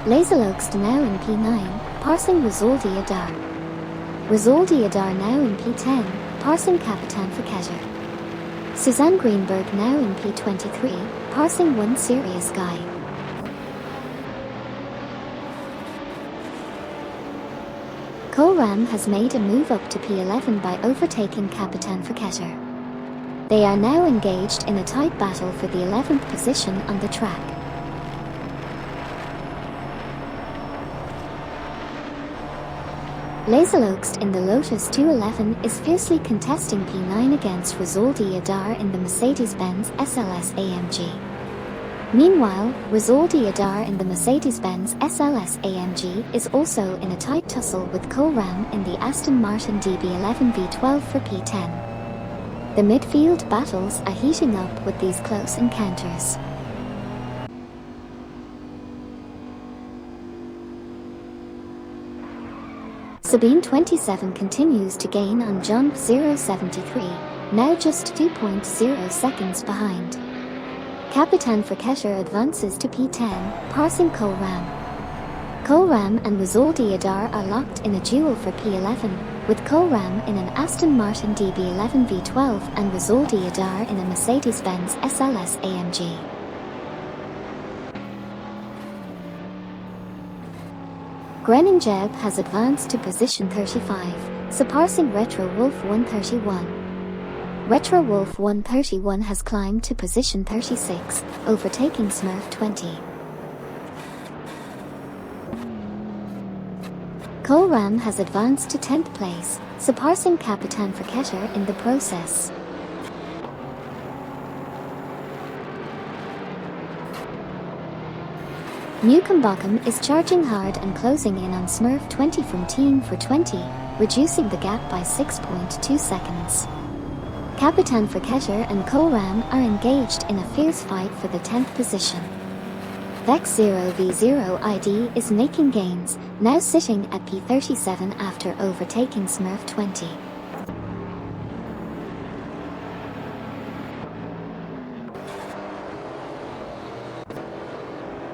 Laserloxt now in P9, passing Rizal Diadar. Rizal Diadar now in P10, passing Kapitan Fiketter. Suzanne Greenberg now in P23, passing one serious guy. Koram has made a move up to P11 by overtaking Kapitan Fiketter. They are now engaged in a tight battle for the 11th position on the track. Laserloxt in the Lotus 211 is fiercely contesting P9 against Rizal Diadar in the Mercedes-Benz SLS AMG. Meanwhile, Rizal Diadar in the Mercedes-Benz SLS AMG is also in a tight tussle with Koram in the Aston Martin DB11 V12 for P10. The midfield battles are heating up with these close encounters. Sabine 27 continues to gain on John 073, now just 2.0 seconds behind. Kapitan Fiketter advances to P10, passing Koram. Koram and Rizal Diadar are locked in a duel for P11, with Koram in an Aston Martin DB11 V12 and Rizal Diadar in a Mercedes-Benz SLS AMG. Greninjeb has advanced to position 35, surpassing Retro Wolf 131. Retro Wolf 131 has climbed to position 36, overtaking Smurf 20. Cole Ram has advanced to 10th place, surpassing Capitan Forketter in the process. Newcombotham is charging hard and closing in on Smurf 20 from Team for 20, reducing the gap by 6.2 seconds. Capitan Forketter and Cole Ram are engaged in a fierce fight for the 10th position. Vex 0v0 ID is making gains, now sitting at P37 after overtaking Smurf 20.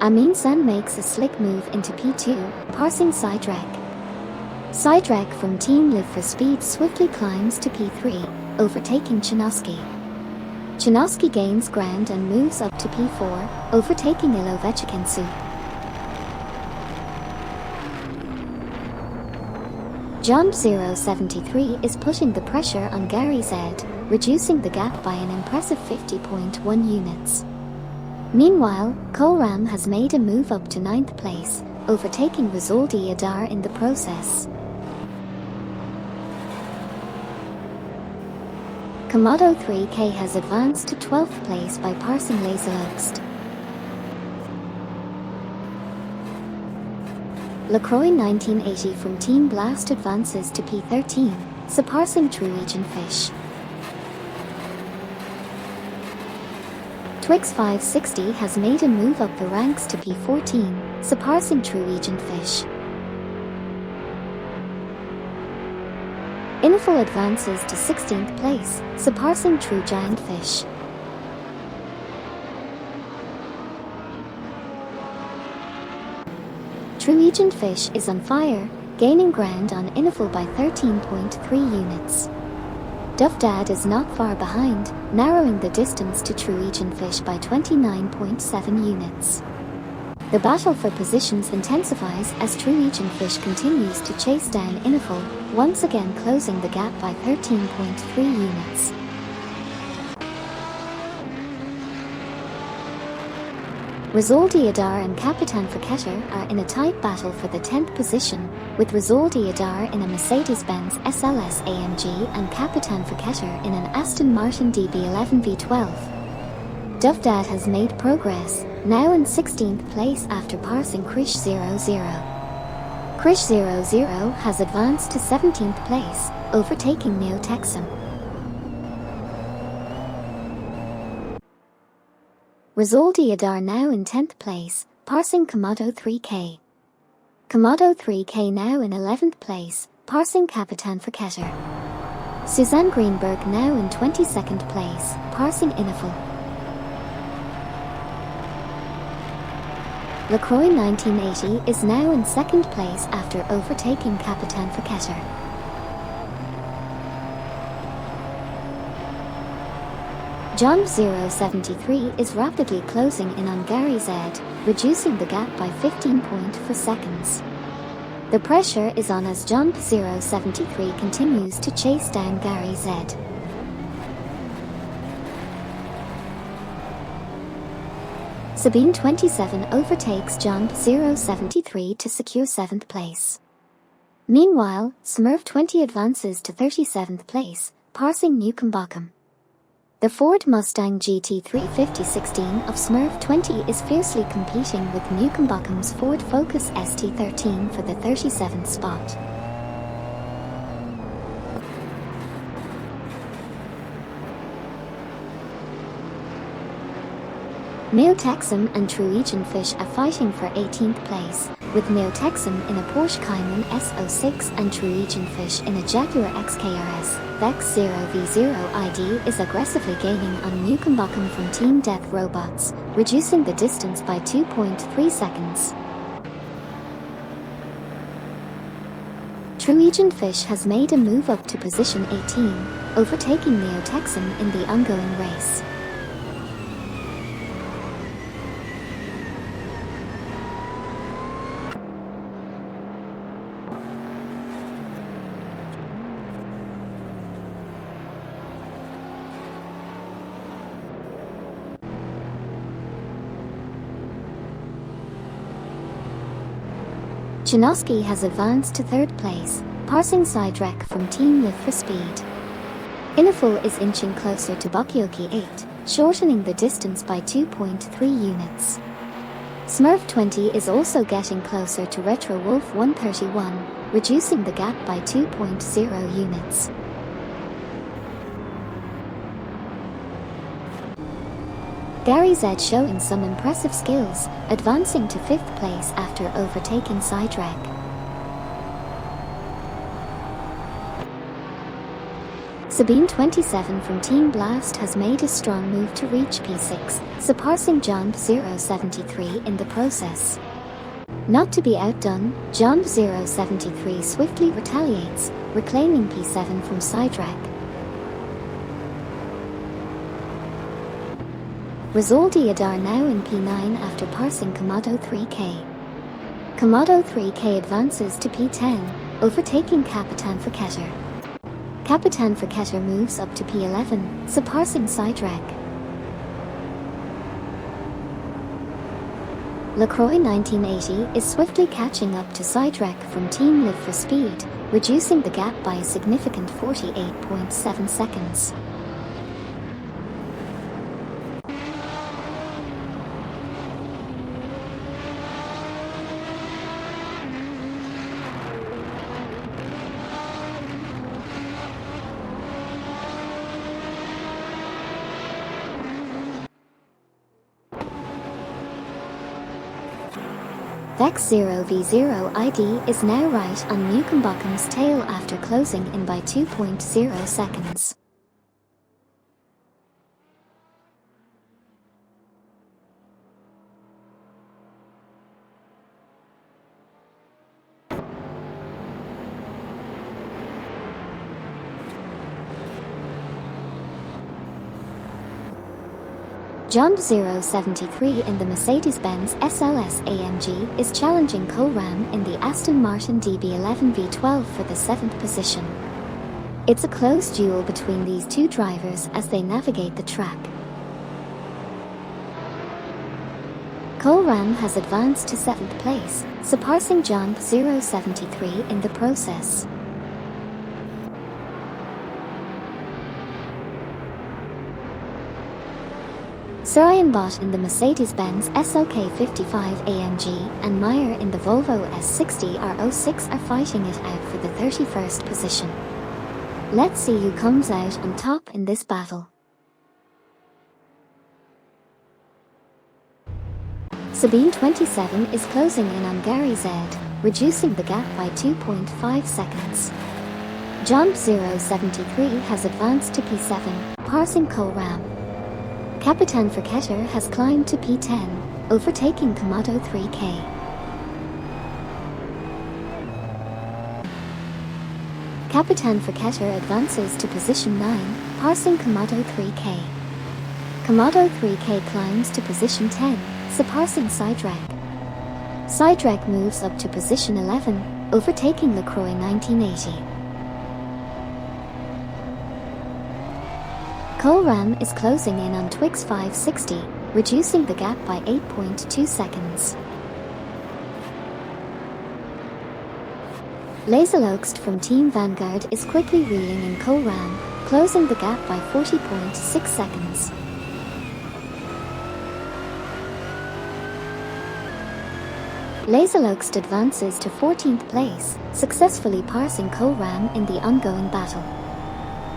Amin Sun makes a slick move into P2, passing Sidrek. Sidrek from Team Live for Speed swiftly climbs to P3, overtaking Chinoski. Chinoski gains ground and moves up to P4, overtaking Ilovechkinsu. Jump 073 is putting the pressure on Gary Z, reducing the gap by an impressive 50.1 units. Meanwhile, Cole Ram has made a move up to 9th place, overtaking Rizaldi Adar in the process. Komodo 3K has advanced to 12th place by passing Laserlost. LaCroix 1980 from Team Blast advances to P13, surpassing Norwegian Fish. Twix 560 has made a move up the ranks to P14, surpassing Norwegian Fish. Info advances to 16th place, surpassing True Giant Fish. Norwegian Fish is on fire, gaining ground on Info by 13.3 units. Duff Dad is not far behind, narrowing the distance to Norwegian Fish by 29.7 units. The battle for positions intensifies as Norwegian Fish continues to chase down Info, once again closing the gap by 13.3 units. Rizaldi Adar and Capitan Forketter are in a tight battle for the 10th position, with Rizaldi Adar in a Mercedes-Benz SLS AMG and Capitan Forketter in an Aston Martin DB11 V12. Duff Dad has made progress, now in 16th place after passing Krish 00. Krish 00 has advanced to 17th place, overtaking Neo Texan. Rizaldi Adar now in 10th place, passing Komodo 3K. Komodo 3K now in 11th place, passing Capitan Forketter. Suzanne Greenberg now in 22nd place, passing Inifel. LaCroix 1980 is now in 2nd place after overtaking Capitan Forketter. Jump 073 is rapidly closing in on Gary Z, reducing the gap by 15.4 seconds. The pressure is on as Jump 073 continues to chase down Gary Z. Sabine 27 overtakes Jump 073 to secure 7th place. Meanwhile, Smurf 20 advances to 37th place, passing Newcombotham. The Ford Mustang GT350-16 of Smurf 20 is fiercely competing with Newcombotham's Ford Focus ST13 for the 37th spot. Neo Texan and Norwegian Fish are fighting for 18th place, with Neo Texan in a Porsche Cayman S06 and Norwegian Fish in a Jaguar XKRS. Vex 0v0 ID is aggressively gaining on Newcombotham from Team Death Robots, reducing the distance by 2.3 seconds. Norwegian Fish has made a move up to position 18, overtaking Neo Texan in the ongoing race. Chinoski has advanced to third place, passing Sidrek from Team Live for Speed. Iniful is inching closer to Bakioki 8, shortening the distance by 2.3 units. Smurf 20 is also getting closer to Retro Wolf 131, reducing the gap by 2.0 units. Gary Z showing some impressive skills, advancing to 5th place after overtaking Sidrek. Sabine 27 from Team Blast has made a strong move to reach P6, surpassing Jump 073 in the process. Not to be outdone, Jump 073 swiftly retaliates, reclaiming P7 from Sidrek. Rizaldi Adar now in P9 after passing Komodo 3K. Komodo 3K advances to P10, overtaking Capitan Forketter. Capitan Forketter moves up to P11, surpassing Sidrek. LaCroix 1980 is swiftly catching up to Sidrek from Team Live for Speed, reducing the gap by a significant 48.7 seconds. Vex0v0 ID is now right on Mukenbocken's tail after closing in by 2.0 seconds. Jump 073 in the Mercedes-Benz SLS AMG is challenging Coram in the Aston Martin DB11 V12 for the 7th position. It's a close duel between these two drivers as they navigate the track. Coram has advanced to 7th place, surpassing Jump 073 in the process. Surianbot in the Mercedes-Benz SLK55 AMG and Meyer in the Volvo S60 R06 are fighting it out for the 31st position. Let's see who comes out on top in this battle. Sabine 27 is closing in on Gary Z, reducing the gap by 2.5 seconds. Jump 073 has advanced to P7, passing Coram. Capitan Forketter has climbed to P10, overtaking Komodo 3K. Capitan Forketter advances to position 9, passing Komodo 3K. Komodo 3K climbs to position 10, surpassing Sidrek. Sidrek moves up to position 11, overtaking LaCroix 1980. Coram is closing in on Twix 560, reducing the gap by 8.2 seconds. Laserloxt from Team Vanguard is quickly reeling in Coram, closing the gap by 40.6 seconds. Laserloxt advances to 14th place, successfully passing Coram in the ongoing battle.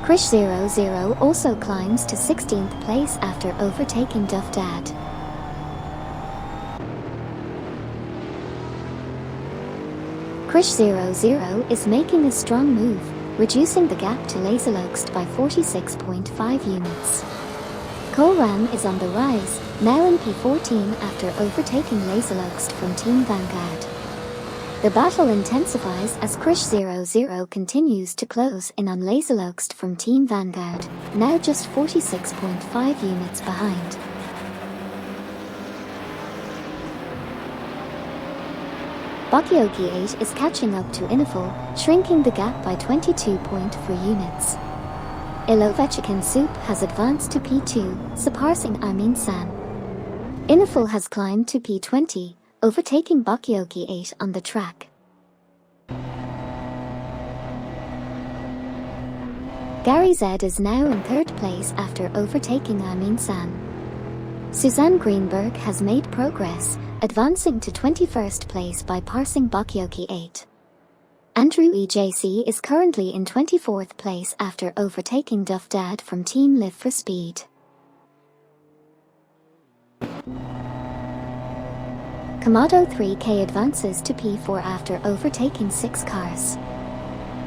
Krish00 also climbs to 16th place after overtaking Duff Dad. Krish00 is making a strong move, reducing the gap to Laserloxt by 46.5 units. Coram is on the rise, now in P14 after overtaking Laserloxt from Team Vanguard. The battle intensifies as Krish00 continues to close in on Laserloxt from Team Vanguard, now just 46.5 units behind. Bakioki 8 is catching up to Iniful, shrinking the gap by 22.4 units. Ilovechikin Soup has advanced to P2, surpassing Armin San. Iniful has climbed to P20, overtaking Bakioki 8 on the track. Gary Z is now in third place after overtaking Amin San. Suzanne Greenberg has made progress, advancing to 21st place by passing Bakyoki 8. Andrew EJC is currently in 24th place after overtaking Duff Dad from Team Live for Speed. Kamado 3K advances to P4 after overtaking 6 cars.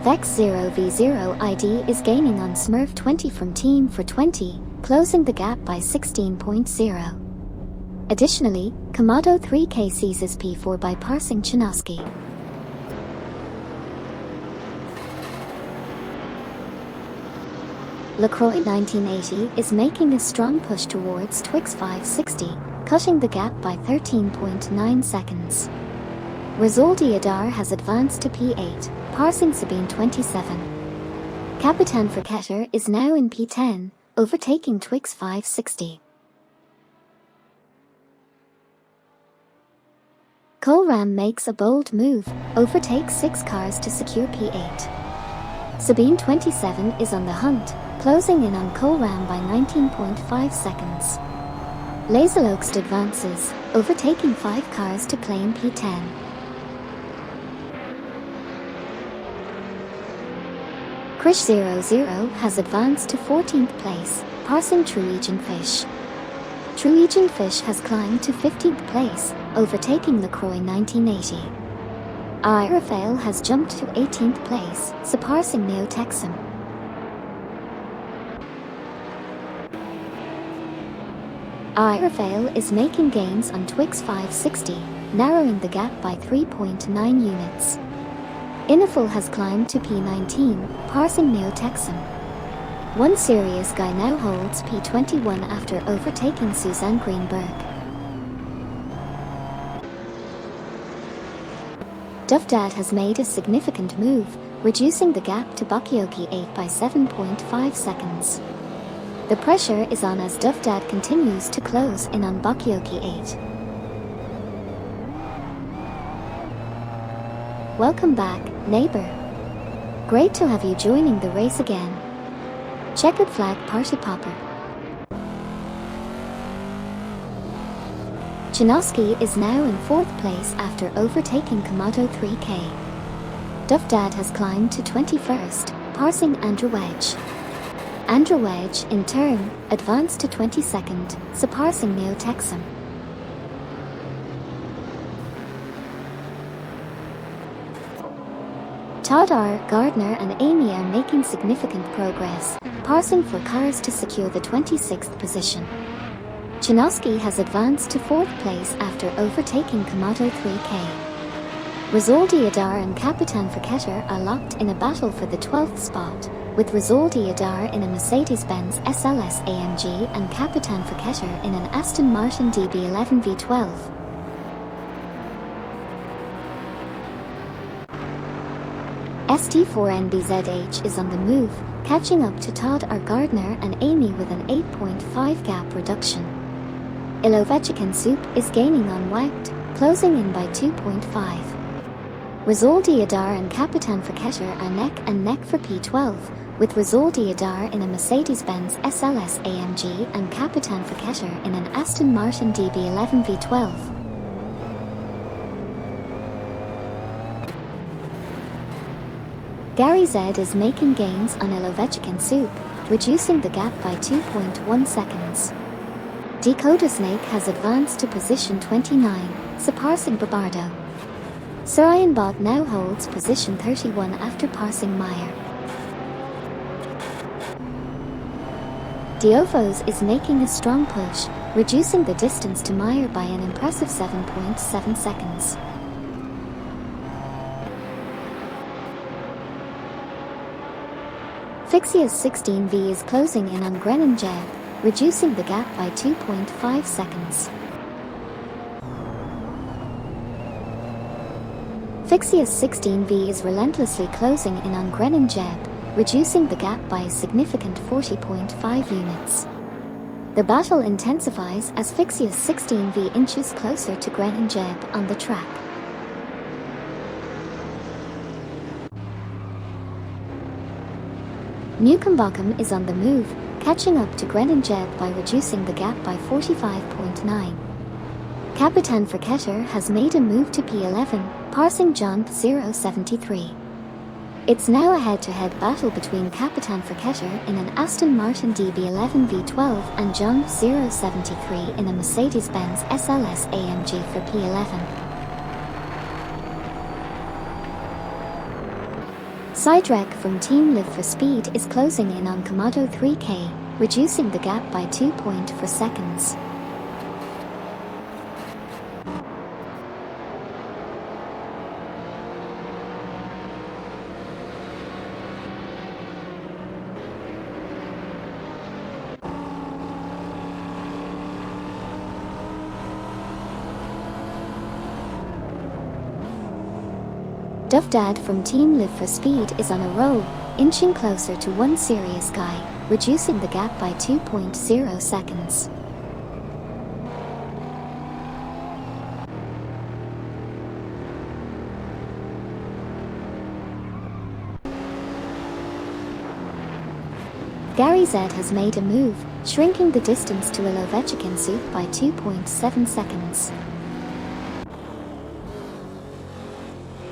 Vex0v0 ID is gaining on Smurf 20 from Team for 20, closing the gap by 16.0. Additionally, Kamado 3K seizes P4 by passing Chinaski. LaCroix 1980 is making a strong push towards Twix 560, cutting the gap by 13.9 seconds. Rizaldi Adar has advanced to P8, passing Sabine 27. Capitan Verketter is now in P10, overtaking Twix 560. Colram makes a bold move, overtakes 6 cars to secure P8. Sabine 27 is on the hunt, closing in on Colram by 19.5 seconds. Laserlokst advances, overtaking 5 cars to claim P10. Krish00 has advanced to 14th place, passing Truegian Fish. Truegian Fish has climbed to 15th place, overtaking LaCroix 1980. Rafael has jumped to 18th place, surpassing Neo Texan. Rafael is making gains on Twix 560, narrowing the gap by 3.9 units. Iniful has climbed to P19, passing Neo Texan. One serious guy now holds P21 after overtaking Suzanne Greenberg. Duff Dad has made a significant move, reducing the gap to Bakyoki 8 by 7.5 seconds. The pressure is on as Duff Dad continues to close in on Bakyoki 8. Welcome back, neighbor. Great to have you joining the race again. Checkered flag party popper. Chinoski is now in 4th place after overtaking Kamado 3K. Duff Dad has climbed to 21st, passing Andrew Wedge. Andrew Wedge, in turn, advanced to 22nd, surpassing Neo Texan. Todd R., Gardner and Amy are making significant progress, passing 4 cars to secure the 26th position. Chinoski has advanced to 4th place after overtaking Kamado 3K. Rizaldi Adar and Capitan Verketter are locked in a battle for the 12th spot, with Rizaldi Adar in a Mercedes-Benz SLS AMG and Capitan Verketter in an Aston Martin DB11 V12. ST4NBZH is on the move, catching up to Todd R. Gardner and Amy with an 8.5 gap reduction. Ilovechikan Soup is gaining on Wacht, closing in by 2.5. Rizaldi Adar and Capitan Verketter are neck and neck for P12, with Rizaldi Adar in a Mercedes-Benz SLS AMG and Capitan Verketter in an Aston Martin DB11 V12. Gary Z is making gains on Ilovechikan Soup, reducing the gap by 2.1 seconds. Dakota Snake has advanced to position 29, surpassing Barbardo. Sarayanbot now holds position 31 after passing Meyer. Diofos is making a strong push, reducing the distance to Meyer by an impressive 7.7 seconds. Fixia's 16V is closing in on Grennan Jeb, reducing the gap by 2.5 seconds. Fixia's 16V is relentlessly closing in on Grennan Jeb, reducing the gap by a significant 40.5 units. The battle intensifies as Fixia's 16V inches closer to Grennan Jeb on the track. Mugello is on the move, catching up to Gren and Jeb by reducing the gap by 45.9. Capitan Forketter has made a move to P11, passing John 073. It's now a head-to-head battle between Capitan Forketter in an Aston Martin DB11 V12 and John 073 in a Mercedes-Benz SLS AMG for P11. Sidewreck from Team Live for Speed is closing in on Komodo 3K, reducing the gap by 2.4 seconds. Dad from Team Live for Speed is on a roll, inching closer to one serious guy, reducing the gap by 2.0 seconds. Gary Z has made a move, shrinking the distance to Ilovechkin Soup by 2.7 seconds.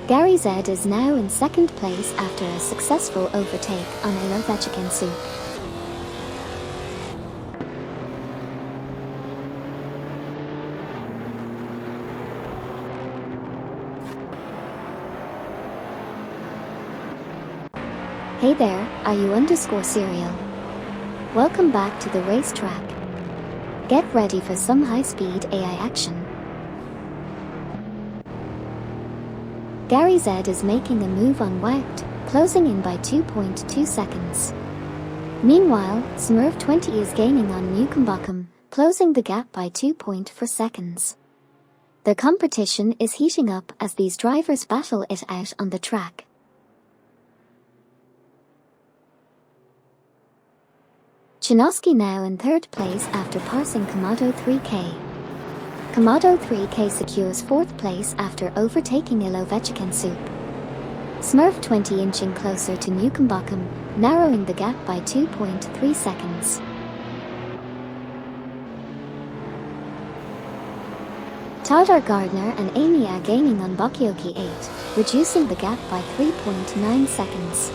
Gary Z is now in second place after a successful overtake on Ilovechkin Soup. Hey there, are you _serial? Welcome back to the racetrack. Get ready for some high-speed AI action. Gary Z is making a move on Wagged, closing in by 2.2 seconds. Meanwhile, Smurf20 is gaining on Mugello, closing the gap by 2.4 seconds. The competition is heating up as these drivers battle it out on the track. Chinoski now in third place after passing Komodo 3K. Komodo 3K secures fourth place after overtaking Ilovechkin Soup. Smurf20 inching closer to Mugello, narrowing the gap by 2.3 seconds. Tyler Gardner and Amy are gaining on Bakioki 8, reducing the gap by 3.9 seconds.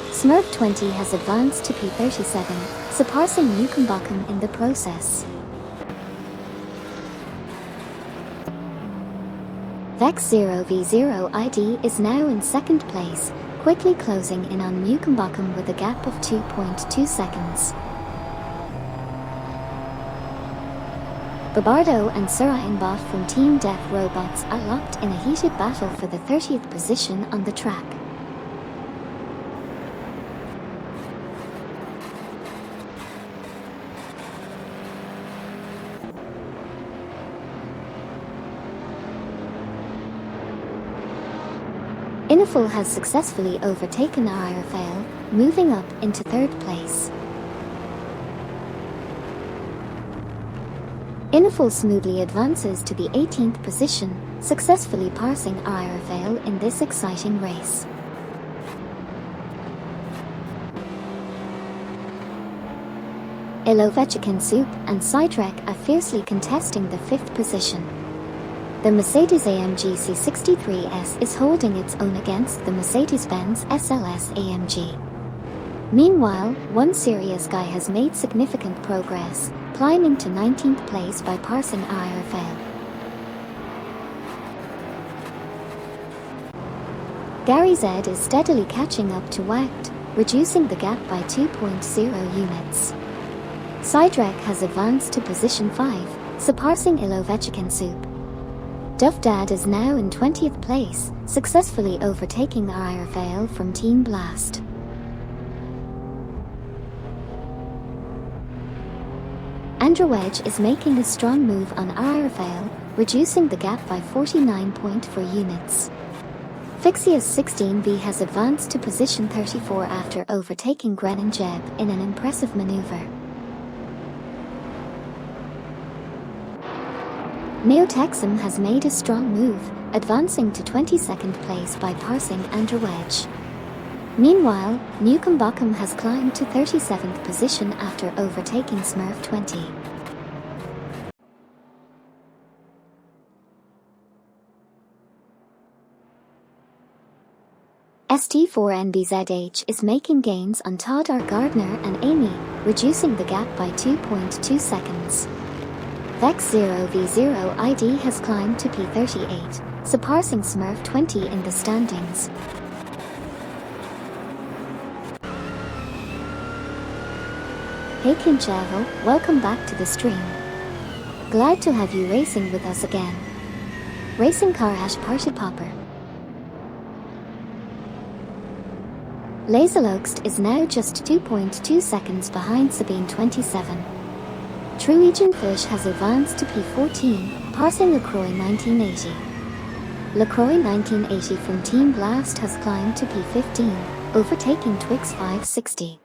Smurf20 has advanced to P37, surpassing Mugello in the process. Vex0v0 ID is now in second place, quickly closing in on Mugello with a gap of 2.2 seconds. Babardo and Surayanbot from Team Death Robots are locked in a heated battle for the 30th position on the track. Iniful has successfully overtaken Rafael, moving up into third place. Iniful smoothly advances to the 18th position, successfully passing Rafael in this exciting race. Ilovechkin Soup and Sidewreck are fiercely contesting the 5th position. The Mercedes-AMG C63S is holding its own against the Mercedes-Benz SLS AMG. Meanwhile, one serious guy has made significant progress, climbing to 19th place by passing Rafael. Gary Z is steadily catching up to Wagged, reducing the gap by 2.0 units. Sidewreck has advanced to position 5, surpassing Ilovechkin Soup. Dad is now in 20th place, successfully overtaking Rafael from Team Blast. Andrew Wedge is making a strong move on Rafael, reducing the gap by 49.4 units. Fixius 16V has advanced to position 34 after overtaking Gren and Jeb in an impressive maneuver. Neotexum has made a strong move, advancing to 22nd place by passing Andrew Wedge. Meanwhile, Mugello has climbed to 37th position after overtaking Smurf 20. ST4NBZH is making gains on Todd R. Gardner and Amy, reducing the gap by 2.2 seconds. Vex0V0ID has climbed to P38, surpassing Smurf 20 in the standings. Hey Kinchevo, welcome back to the stream. Glad to have you racing with us again. Racing car hash party popper. Laserlogst is now just 2.2 seconds behind Sabine 27. Truegian Fish has advanced to P14, passing LaCroix 1980. LaCroix 1980 from Team Blast has climbed to P15, overtaking Twix 560.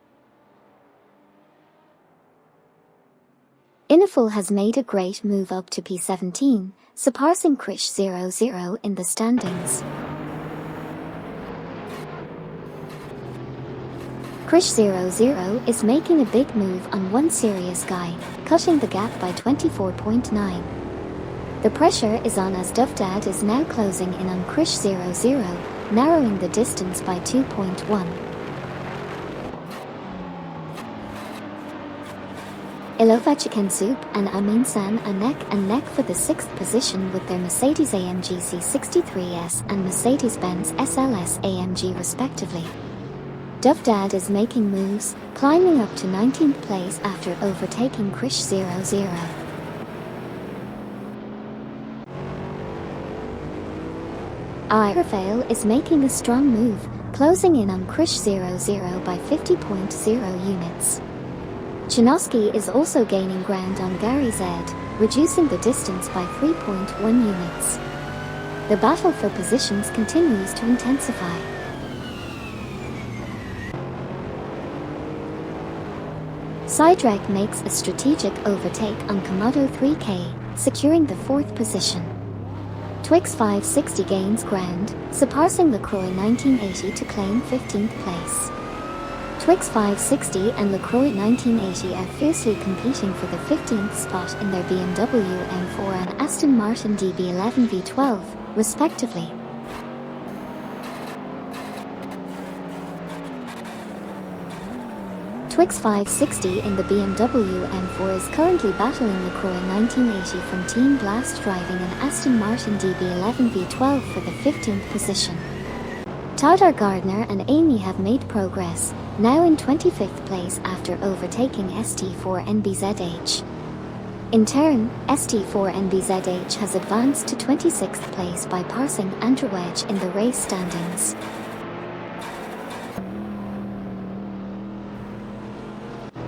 Iniful has made a great move up to P17, surpassing Krish 00 in the standings. Krish 00 is making a big move on one serious guy, cutting the gap by 24.9. The pressure is on as Dovdad is now closing in on Krish 00, narrowing the distance by 2.1. Ilovachiken Soup and Amin San are neck and neck for the 6th position with their Mercedes-AMG C63S and Mercedes-Benz SLS AMG respectively. Dovdad is making moves, climbing up to 19th place after overtaking Krish 00. Rafael is making a strong move, closing in on Krish 00 by 50.0 units. Chinoski is also gaining ground on Gary Z, reducing the distance by 3.1 units. The battle for positions continues to intensify. Sidrek makes a strategic overtake on Komodo 3K, securing the 4th position. Twix 560 gains ground, surpassing LaCroix 1980 to claim 15th place. Twix 560 and LaCroix 1980 are fiercely competing for the 15th spot in their BMW M4 and Aston Martin DB11 V12, respectively. Twix 560 in the BMW M4 is currently battling LaCroix 1980 from Team Blast driving an Aston Martin DB11 V12 for the 15th position. Todd R. Gardner and Amy have made progress, now in 25th place after overtaking ST4NBZH. In turn, ST4NBZH has advanced to 26th place by passing Andrew Wedge in the race standings.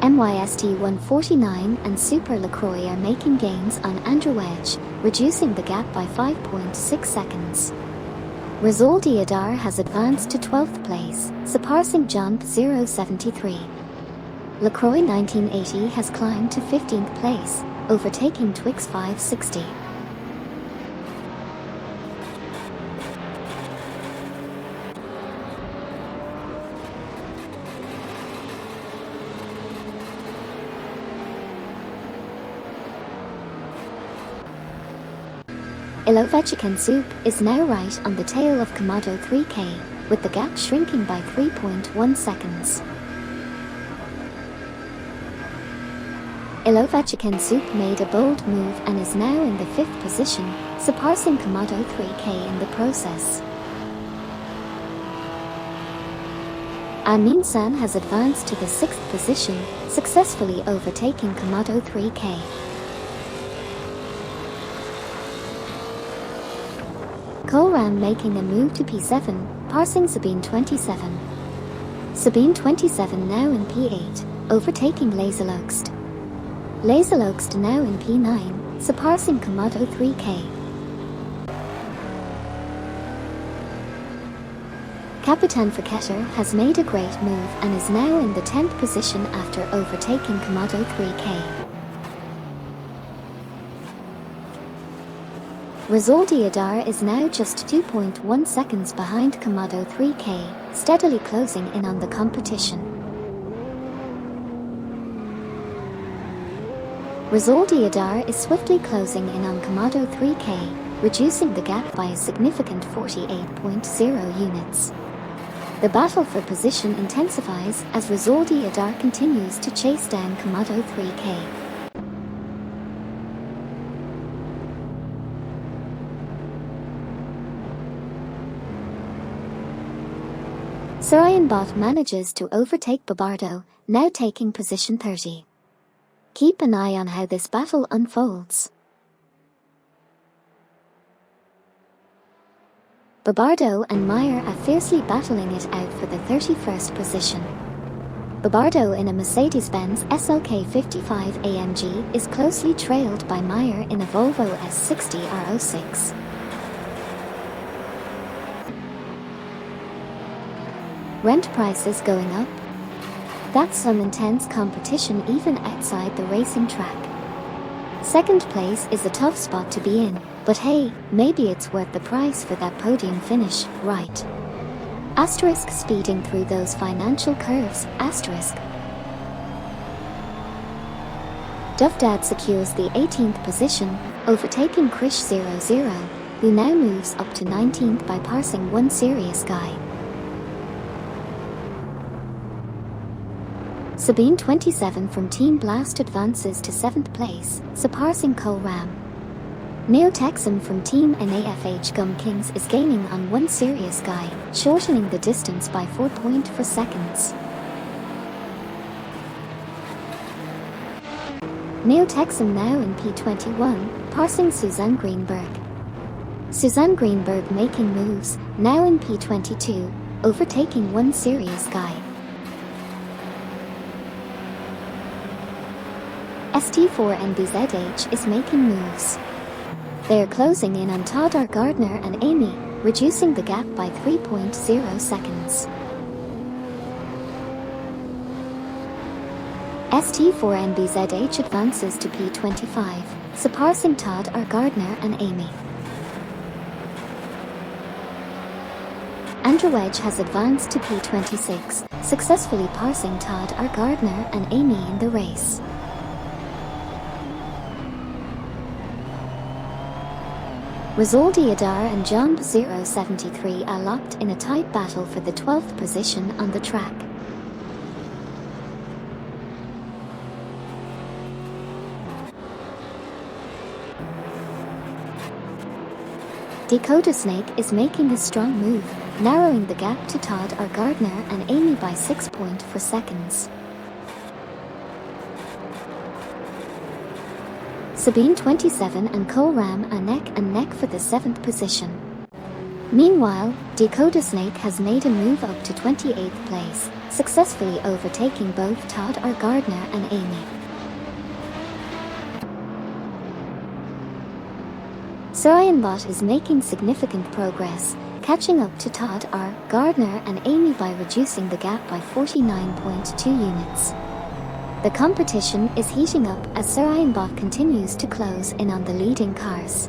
MYST 149 and Super LaCroix are making gains on Andrew Wedge, reducing the gap by 5.6 seconds. Rizaldi Adar has advanced to 12th place, surpassing Jump 073. LaCroix 1980 has climbed to 15th place, overtaking Twix 560. Ilovachiken Soup is now right on the tail of Komodo 3K, with the gap shrinking by 3.1 seconds. Ilovachiken Soup made a bold move and is now in the 5th position, surpassing Komodo 3K in the process. Amin San has advanced to the 6th position, successfully overtaking Komodo 3K. Koram making a move to P7, passing Sabine 27. Sabine 27 now in P8, overtaking Laserlogst. Laserlogst now in P9, surpassing Komodo 3K. Capitan Fiketter has made a great move and is now in the 10th position after overtaking Komodo 3K. Risoldi Adar is now just 2.1 seconds behind Komodo 3K, steadily closing in on the competition. Risoldi Adar is swiftly closing in on Komodo 3K, reducing the gap by a significant 48.0 units. The battle for position intensifies as Risoldi Adar continues to chase down Komodo 3K. Sarayanbot manages to overtake Babardo, now taking position 30. Keep an eye on how this battle unfolds. Babardo and Meyer are fiercely battling it out for the 31st position. Babardo in a Mercedes-Benz SLK 55 AMG is closely trailed by Meyer in a Volvo S60 R06. Rent prices going up? That's some intense competition even outside the racing track. Second place is a tough spot to be in, but hey, maybe it's worth the price for that podium finish, right? Asterisk speeding through those financial curves, asterisk. Dovdad secures the 18th position, overtaking Krish 00, who now moves up to 19th by passing one serious guy. Sabine 27 from Team Blast advances to 7th place, surpassing Cole Ram. Neo Texan from Team NAFH Gum Kings is gaining on one serious guy, shortening the distance by 4.4 seconds. Neo Texan now in P21, passing Suzanne Greenberg. Suzanne Greenberg making moves, now in P22, overtaking one serious guy. ST4NBZH is making moves. They are closing in on Todd R. Gardner and Amy, reducing the gap by 3.0 seconds. ST4NBZH advances to P25, surpassing Todd R. Gardner and Amy. Andrew Wedge has advanced to P26, successfully passing Todd R. Gardner and Amy in the race. Risoldi Adar and John 073 are locked in a tight battle for the 12th position on the track. Dakota Snake is making a strong move, narrowing the gap to Todd R. Gardner and Amy by 6.4 seconds. Sabine 27 and Cole Ram are neck and neck for the 7th position. Meanwhile, Dakota Snake has made a move up to 28th place, successfully overtaking both Todd R. Gardner and Amy. Sarayanbot is making significant progress, catching up to Todd R. Gardner and Amy by reducing the gap by 49.2 units. The competition is heating up as Sarayanbot continues to close in on the leading cars.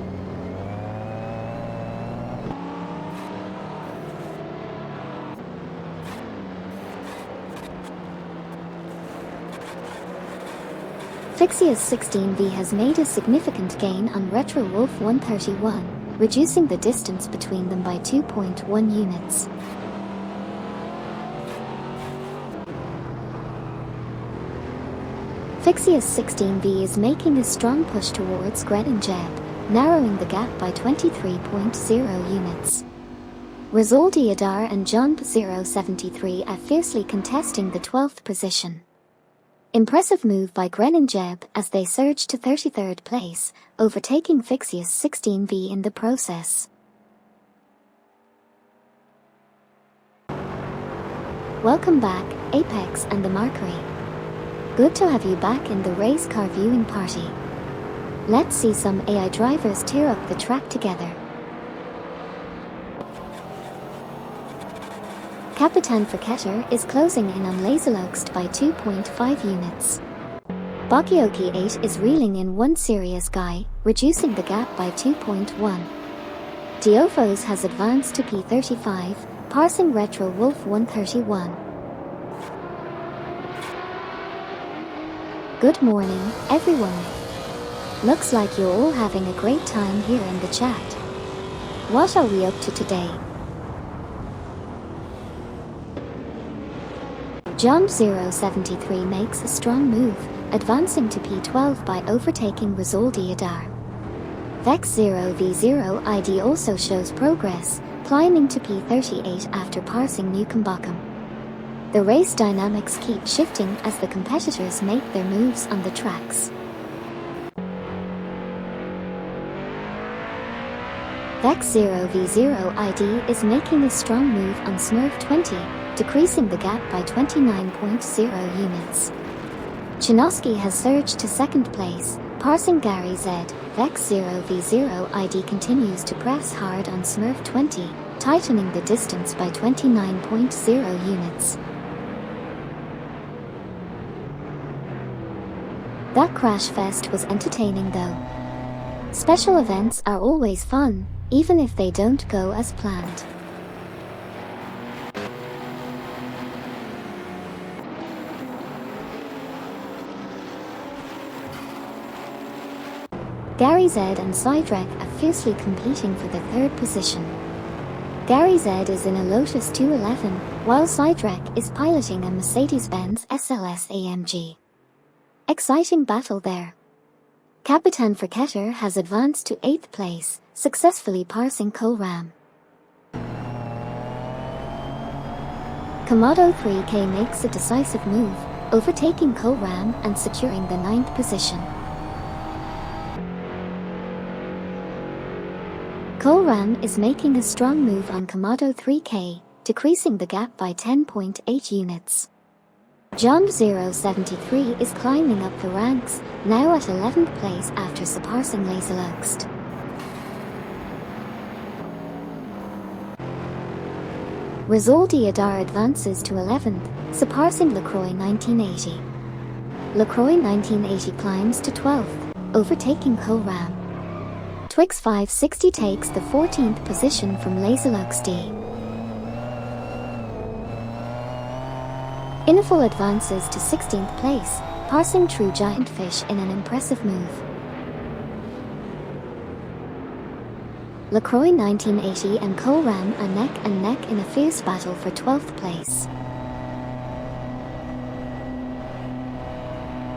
Fixia's 16V has made a significant gain on Retro Wolf 131, reducing the distance between them by 2.1 units. Fixia's 16V is making a strong push towards Gren and Jeb, narrowing the gap by 23.0 units. Risoldi Adar and John 073 are fiercely contesting the 12th position. Impressive move by Gren and Jeb as they surge to 33rd place, overtaking Fixia's 16V in the process. Welcome back, Apex and the Mercury. Good to have you back in the race car viewing party. Let's see some AI drivers tear up the track together. Capitan Forketter is closing in on Laserloxt by 2.5 units. Bakioki 8 is reeling in one serious guy, reducing the gap by 2.1. Diofos has advanced to P35, passing Retro Wolf 131. Good morning, everyone. Looks like you're all having a great time here in the chat. What are we up to today? John073 makes a strong move, advancing to P12 by overtaking Rizaldi Adar. Vex0v0 ID also shows progress, climbing to P38 after passing Mugello. The race dynamics keep shifting as the competitors make their moves on the tracks. Vex0v0 ID is making a strong move on Smurf 20, decreasing the gap by 29.0 units. Chinoski has surged to second place, passing Gary Z. Vex0v0 ID continues to press hard on Smurf 20, tightening the distance by 29.0 units. That crash fest was entertaining though. Special events are always fun, even if they don't go as planned. Gary Z and Sidrek are fiercely competing for the third position. Gary Z is in a Lotus 211, while Sidrek is piloting a Mercedes-Benz SLS AMG. Exciting battle there. Capitan Friketter has advanced to 8th place, successfully passing Kohlramm. Komodo 3K makes a decisive move, overtaking Kohlramm and securing the 9th position. Kohlramm is making a strong move on Komodo 3K, decreasing the gap by 10.8 units. John073 is climbing up the ranks, now at 11th place after surpassing Laserlugst. Rizaldi Adar advances to 11th, surpassing Lacroix 1980. Lacroix 1980 climbs to 12th, overtaking Kohlramm. Twix 560 takes the 14th position from Laserlugst D. Iniful advances to 16th place, passing True Giant Fish in an impressive move. Lacroix 1980 and Kohlramm are neck and neck in a fierce battle for 12th place.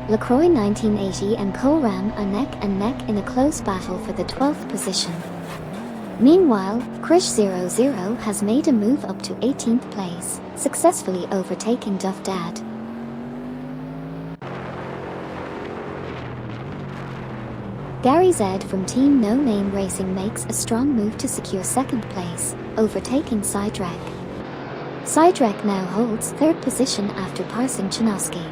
Lacroix 1980 and Kohlramm are neck and neck in a close battle for the 12th position. Meanwhile, Krish00 has made a move up to 18th place, successfully overtaking Duff Dad. Gary Z from Team No Name Racing makes a strong move to secure second place, overtaking Sidrek. Sidrek now holds third position after passing Chinoski.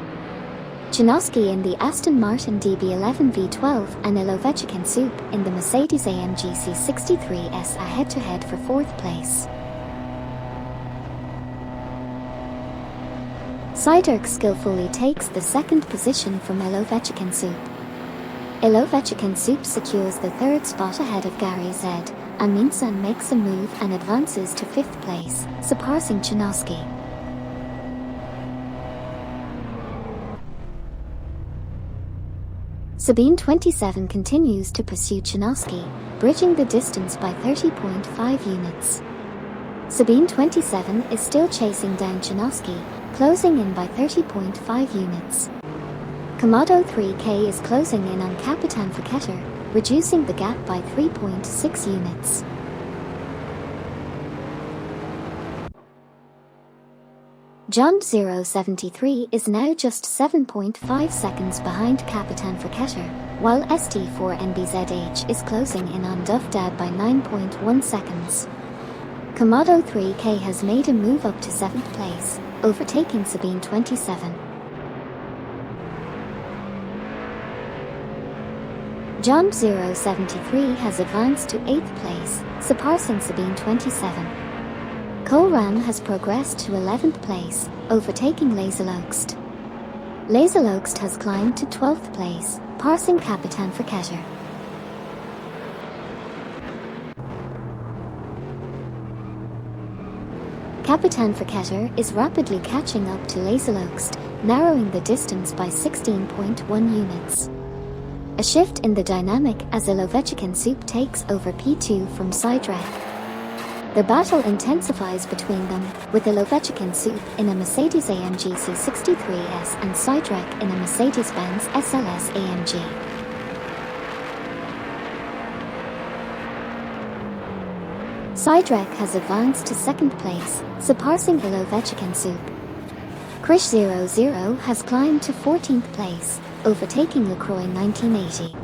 Chinoski in the Aston Martin DB11 V12 and Ilovechkin Soup in the Mercedes AMG C63S are head-to-head for fourth place. Sidrek skillfully takes the second position from Ilovechkin Soup. Ilovechkin Soup secures the third spot ahead of Gary Z, and Minsan makes a move and advances to fifth place, surpassing Chinoski. Sabine 27 continues to pursue Chinoski, bridging the distance by 30.5 units. Sabine 27 is still chasing down Chinoski, closing in by 30.5 units. Komodo 3K is closing in on Capitan Friketter, reducing the gap by 3.6 units. John073 is now just 7.5 seconds behind Capitan Friketter, while ST4NBZH is closing in on Duff Dad by 9.1 seconds. Komodo 3K has made a move up to 7th place, overtaking Sabine 27. John073 has advanced to 8th place, surpassing Sabine 27. Kohlramm has progressed to 11th place, overtaking Laserlugst. Laserloxt has climbed to 12th place, passing Capitan Forketter. Capitan Forketter is rapidly catching up to Laserloxt, narrowing the distance by 16.1 units. A shift in the dynamic as Ilovechkin Soup takes over P2 from Sidrek. The battle intensifies between them, with Ilovechkin Soup in a Mercedes-AMG C63S and Sidrek in a Mercedes-Benz SLS-AMG. Sidrek has advanced to 2nd place, surpassing Ilovechkin Soup. Krish 00 has climbed to 14th place, overtaking LaCroix 1980.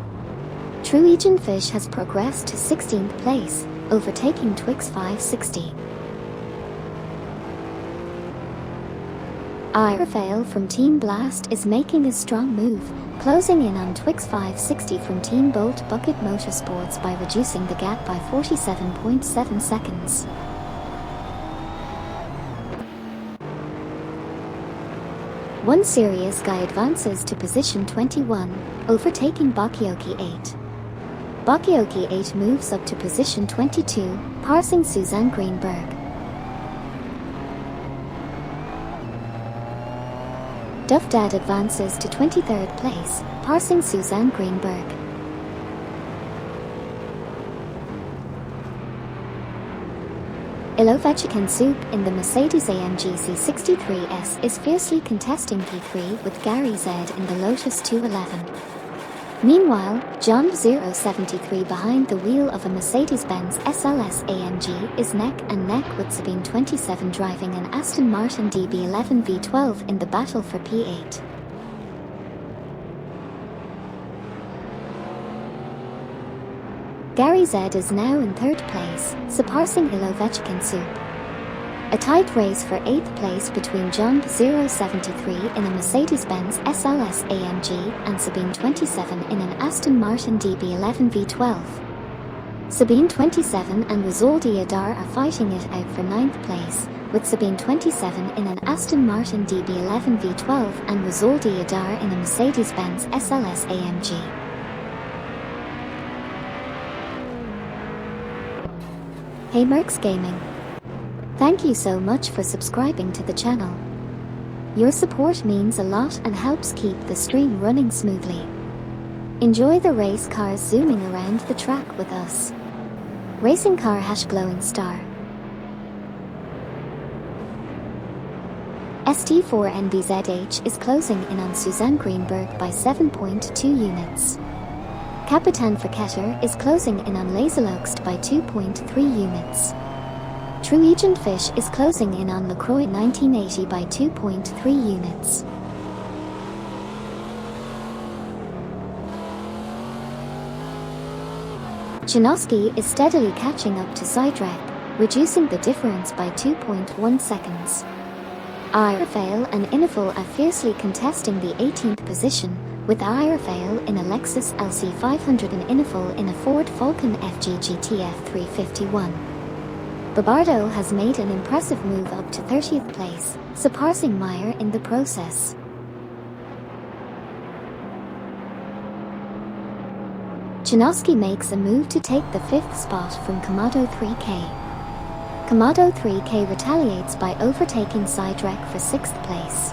Truegian Fish has progressed to 16th place, overtaking Twix 560. Rafael from Team Blast is making a strong move, closing in on Twix 560 from Team Bolt Bucket Motorsports by reducing the gap by 47.7 seconds. One Serious Guy advances to position 21, overtaking Bakioki 8. Bakioki 8 moves up to position 22, passing Suzanne Greenberg. Duff Dad advances to 23rd place, passing Suzanne Greenberg. Ilovechkin Soup in the Mercedes-AMG C63S is fiercely contesting P3 with Gary Z in the Lotus 211. Meanwhile, John 073 behind the wheel of a Mercedes-Benz SLS-AMG is neck and neck with Sabine 27 driving an Aston Martin DB11 V12 in the battle for P8. Gary Z is now in 3rd place, surpassing Ilovechkin Soup. A tight race for 8th place between John 073 in a Mercedes-Benz SLS AMG and Sabine 27 in an Aston Martin DB11 V12. Sabine 27 and Rizaldi Adar are fighting it out for 9th place, with Sabine 27 in an Aston Martin DB11 V12 and Rizaldi Adar in a Mercedes-Benz SLS AMG. Hey Mercs Gaming. Thank you so much for subscribing to the channel. Your support means a lot and helps keep the stream running smoothly. Enjoy the race cars zooming around the track with us. Racing car #glowing star. ST4NBZH is closing in on Suzanne Greenberg by 7.2 units. Capitan Forketter is closing in on Laserloxt by 2.3 units. Truegian Fish is closing in on LaCroix 1980 by 2.3 units. Chinoski is steadily catching up to Sidrek, reducing the difference by 2.1 seconds. Rafael and Inifal are fiercely contesting the 18th position, with Rafael in a Lexus LC500 and Inifal in a Ford Falcon FG GTF 351. Babardo has made an impressive move up to 30th place, surpassing Meyer in the process. Chinoski makes a move to take the 5th spot from Kamado 3K. Kamado 3K retaliates by overtaking Sidrek for 6th place.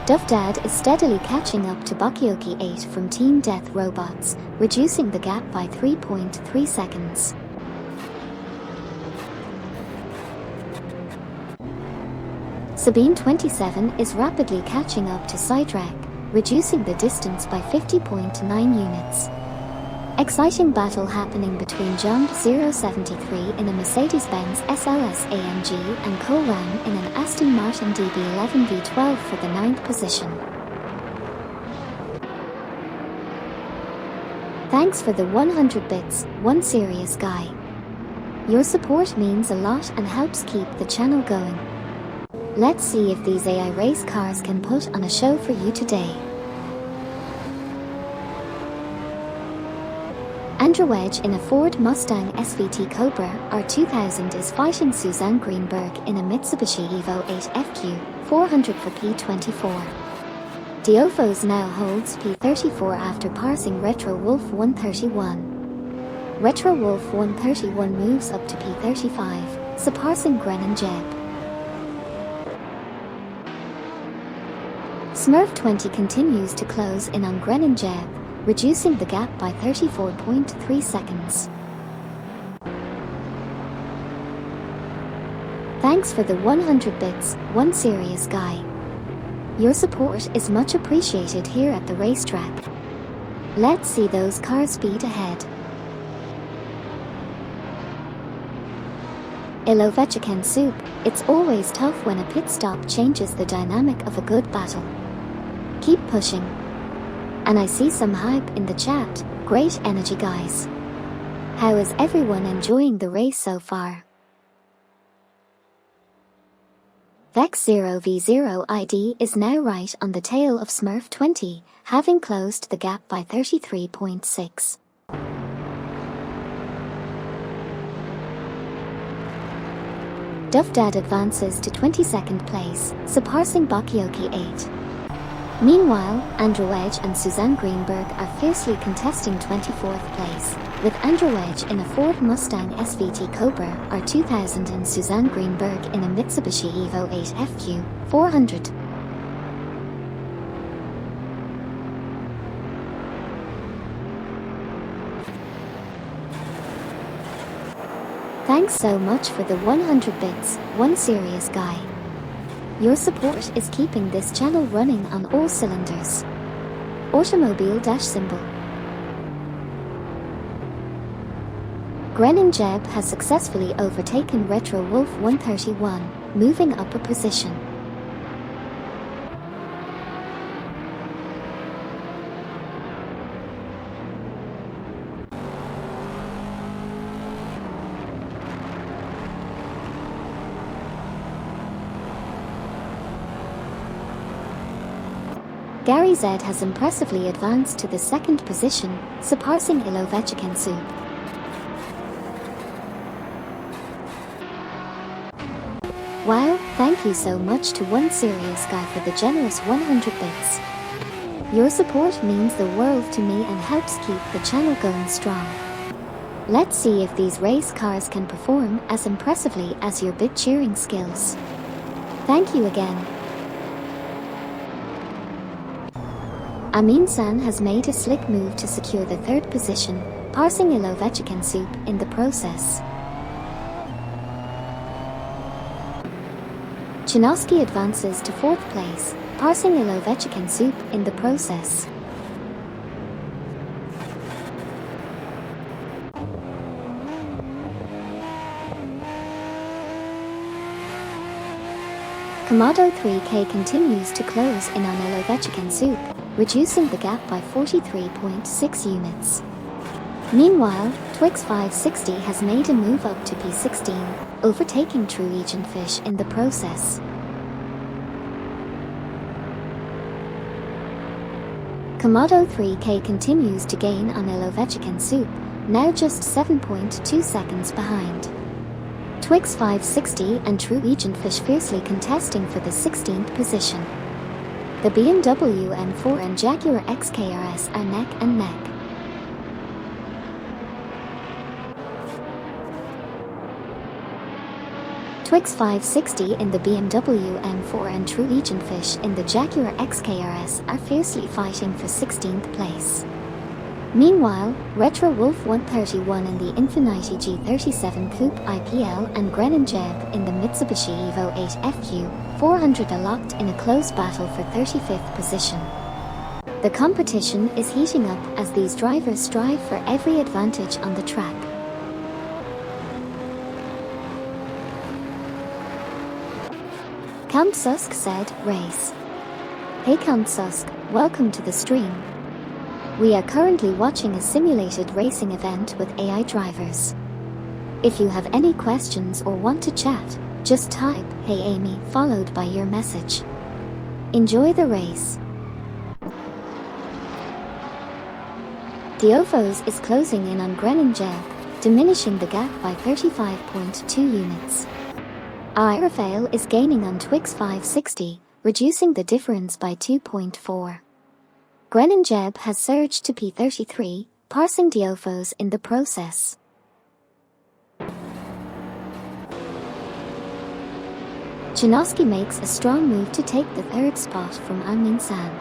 Duff Dad is steadily catching up to Bakioki 8 from Team Death Robots, reducing the gap by 3.3 seconds. Sabine 27 is rapidly catching up to Sidrek, reducing the distance by 50.9 units. Exciting battle happening between John 073 in a Mercedes-Benz SLS AMG and Cole Ram in an Aston Martin DB11 V12 for the 9th position. Thanks for the 100 bits, One Serious Guy. Your support means a lot and helps keep the channel going. Let's see if these AI race cars can put on a show for you today. Andrew Wedge in a Ford Mustang SVT Cobra R2000 is fighting Suzanne Greenberg in a Mitsubishi Evo 8 FQ 400 for P24. Diofos now holds P34 after passing Retro Wolf 131. Retro Wolf 131 moves up to P35, surpassing Gren and Jeb. Smurf 20 continues to close in on Gren and Jeb, reducing the gap by 34.3 seconds. Thanks for the 100 bits, one serious guy. Your support is much appreciated here at the racetrack. Let's see those cars speed ahead. Ilovechkin Soup, it's always tough when a pit stop changes the dynamic of a good battle. Keep pushing. And I see some hype in the chat, great energy guys. How is everyone enjoying the race so far? Vex0v0 ID is now right on the tail of Smurf 20, having closed the gap by 33.6. Duffdad advances to 22nd place, surpassing Bakioki 8. Meanwhile, Andrew Wedge and Suzanne Greenberg are fiercely contesting 24th place, with Andrew Wedge in a Ford Mustang SVT Cobra R2000 and Suzanne Greenberg in a Mitsubishi Evo 8 FQ 400. Thanks so much for the 100 bits, one serious guy. Your support is keeping this channel running on all cylinders. Automobile dash symbol. Gren and Jeb has successfully overtaken Retro Wolf 131, moving up a position. Gary Z has impressively advanced to the second position, surpassing Ilovechkin Soup. Wow, thank you so much to one serious guy for the generous 100 bits. Your support means the world to me and helps keep the channel going strong. Let's see if these race cars can perform as impressively as your bit cheering skills. Thank you again. Amin-san has made a slick move to secure the third position, passing Ilovechkin Soup in the process. Chinovsky advances to fourth place, passing Ilovechkin Soup in the process. Kamado 3K continues to close in on Ilovechkin Soup, reducing the gap by 43.6 units. Meanwhile, Twix 560 has made a move up to P16, overtaking Norwegian Fish in the process. Kamado 3K continues to gain on Ilovechkin Soup, now just 7.2 seconds behind. Twix 560 and Norwegian Fish fiercely contesting for the 16th position. The BMW M4 and Jaguar XKRS are neck and neck. Twix 560 in the BMW M4 and Norwegian Fish in the Jaguar XKRS are fiercely fighting for 16th place. Meanwhile, Retro Wolf 131 in the Infiniti G37 Coupe IPL and Gren and Jeb in the Mitsubishi Evo 8 FQ 400 are locked in a close battle for 35th position. The competition is heating up as these drivers strive for every advantage on the track. Count Susk said, race. Hey Count Susk, welcome to the stream. We are currently watching a simulated racing event with AI drivers. If you have any questions or want to chat, just type, "Hey Amy," followed by your message. Enjoy the race. Diofos is closing in on Gren and Jeb, diminishing the gap by 35.2 units. Rafael is gaining on Twix 560, reducing the difference by 2.4. Grennan Jeb has surged to P33, passing Diofos in the process. Chinoski makes a strong move to take the third spot from Amin San.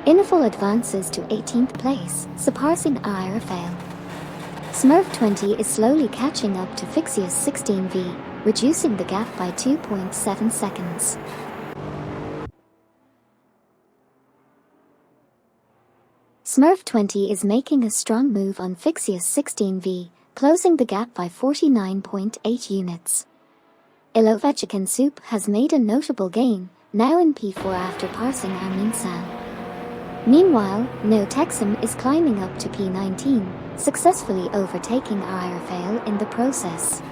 Inifal advances to 18th place, surpassing Aerofale. Smurf 20 is slowly catching up to Fixius 16V, reducing the gap by 2.7 seconds. Smurf 20 is making a strong move on Fixius 16V, closing the gap by 49.8 units. Ilovechikan Soup has made a notable gain, now in P4 after passing Amin San. Meanwhile, No Texum is climbing up to P19, successfully overtaking Aerofale in the process.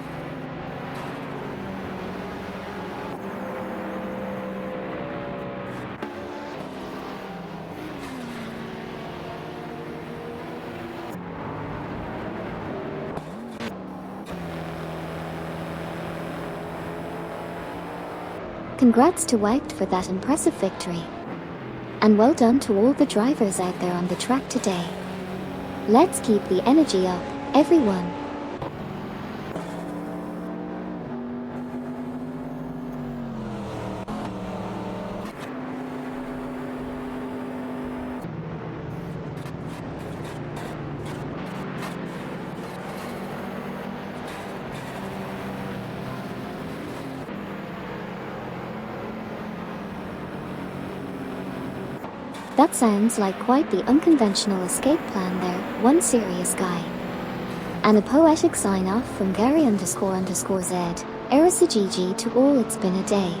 Congrats to Wiped for that impressive victory. And well done to all the drivers out there on the track today. Let's keep the energy up, everyone. That sounds like quite the unconventional escape plan there, one serious guy. And a poetic sign-off from Gary__Z, Erasagigi to all, it's been a day.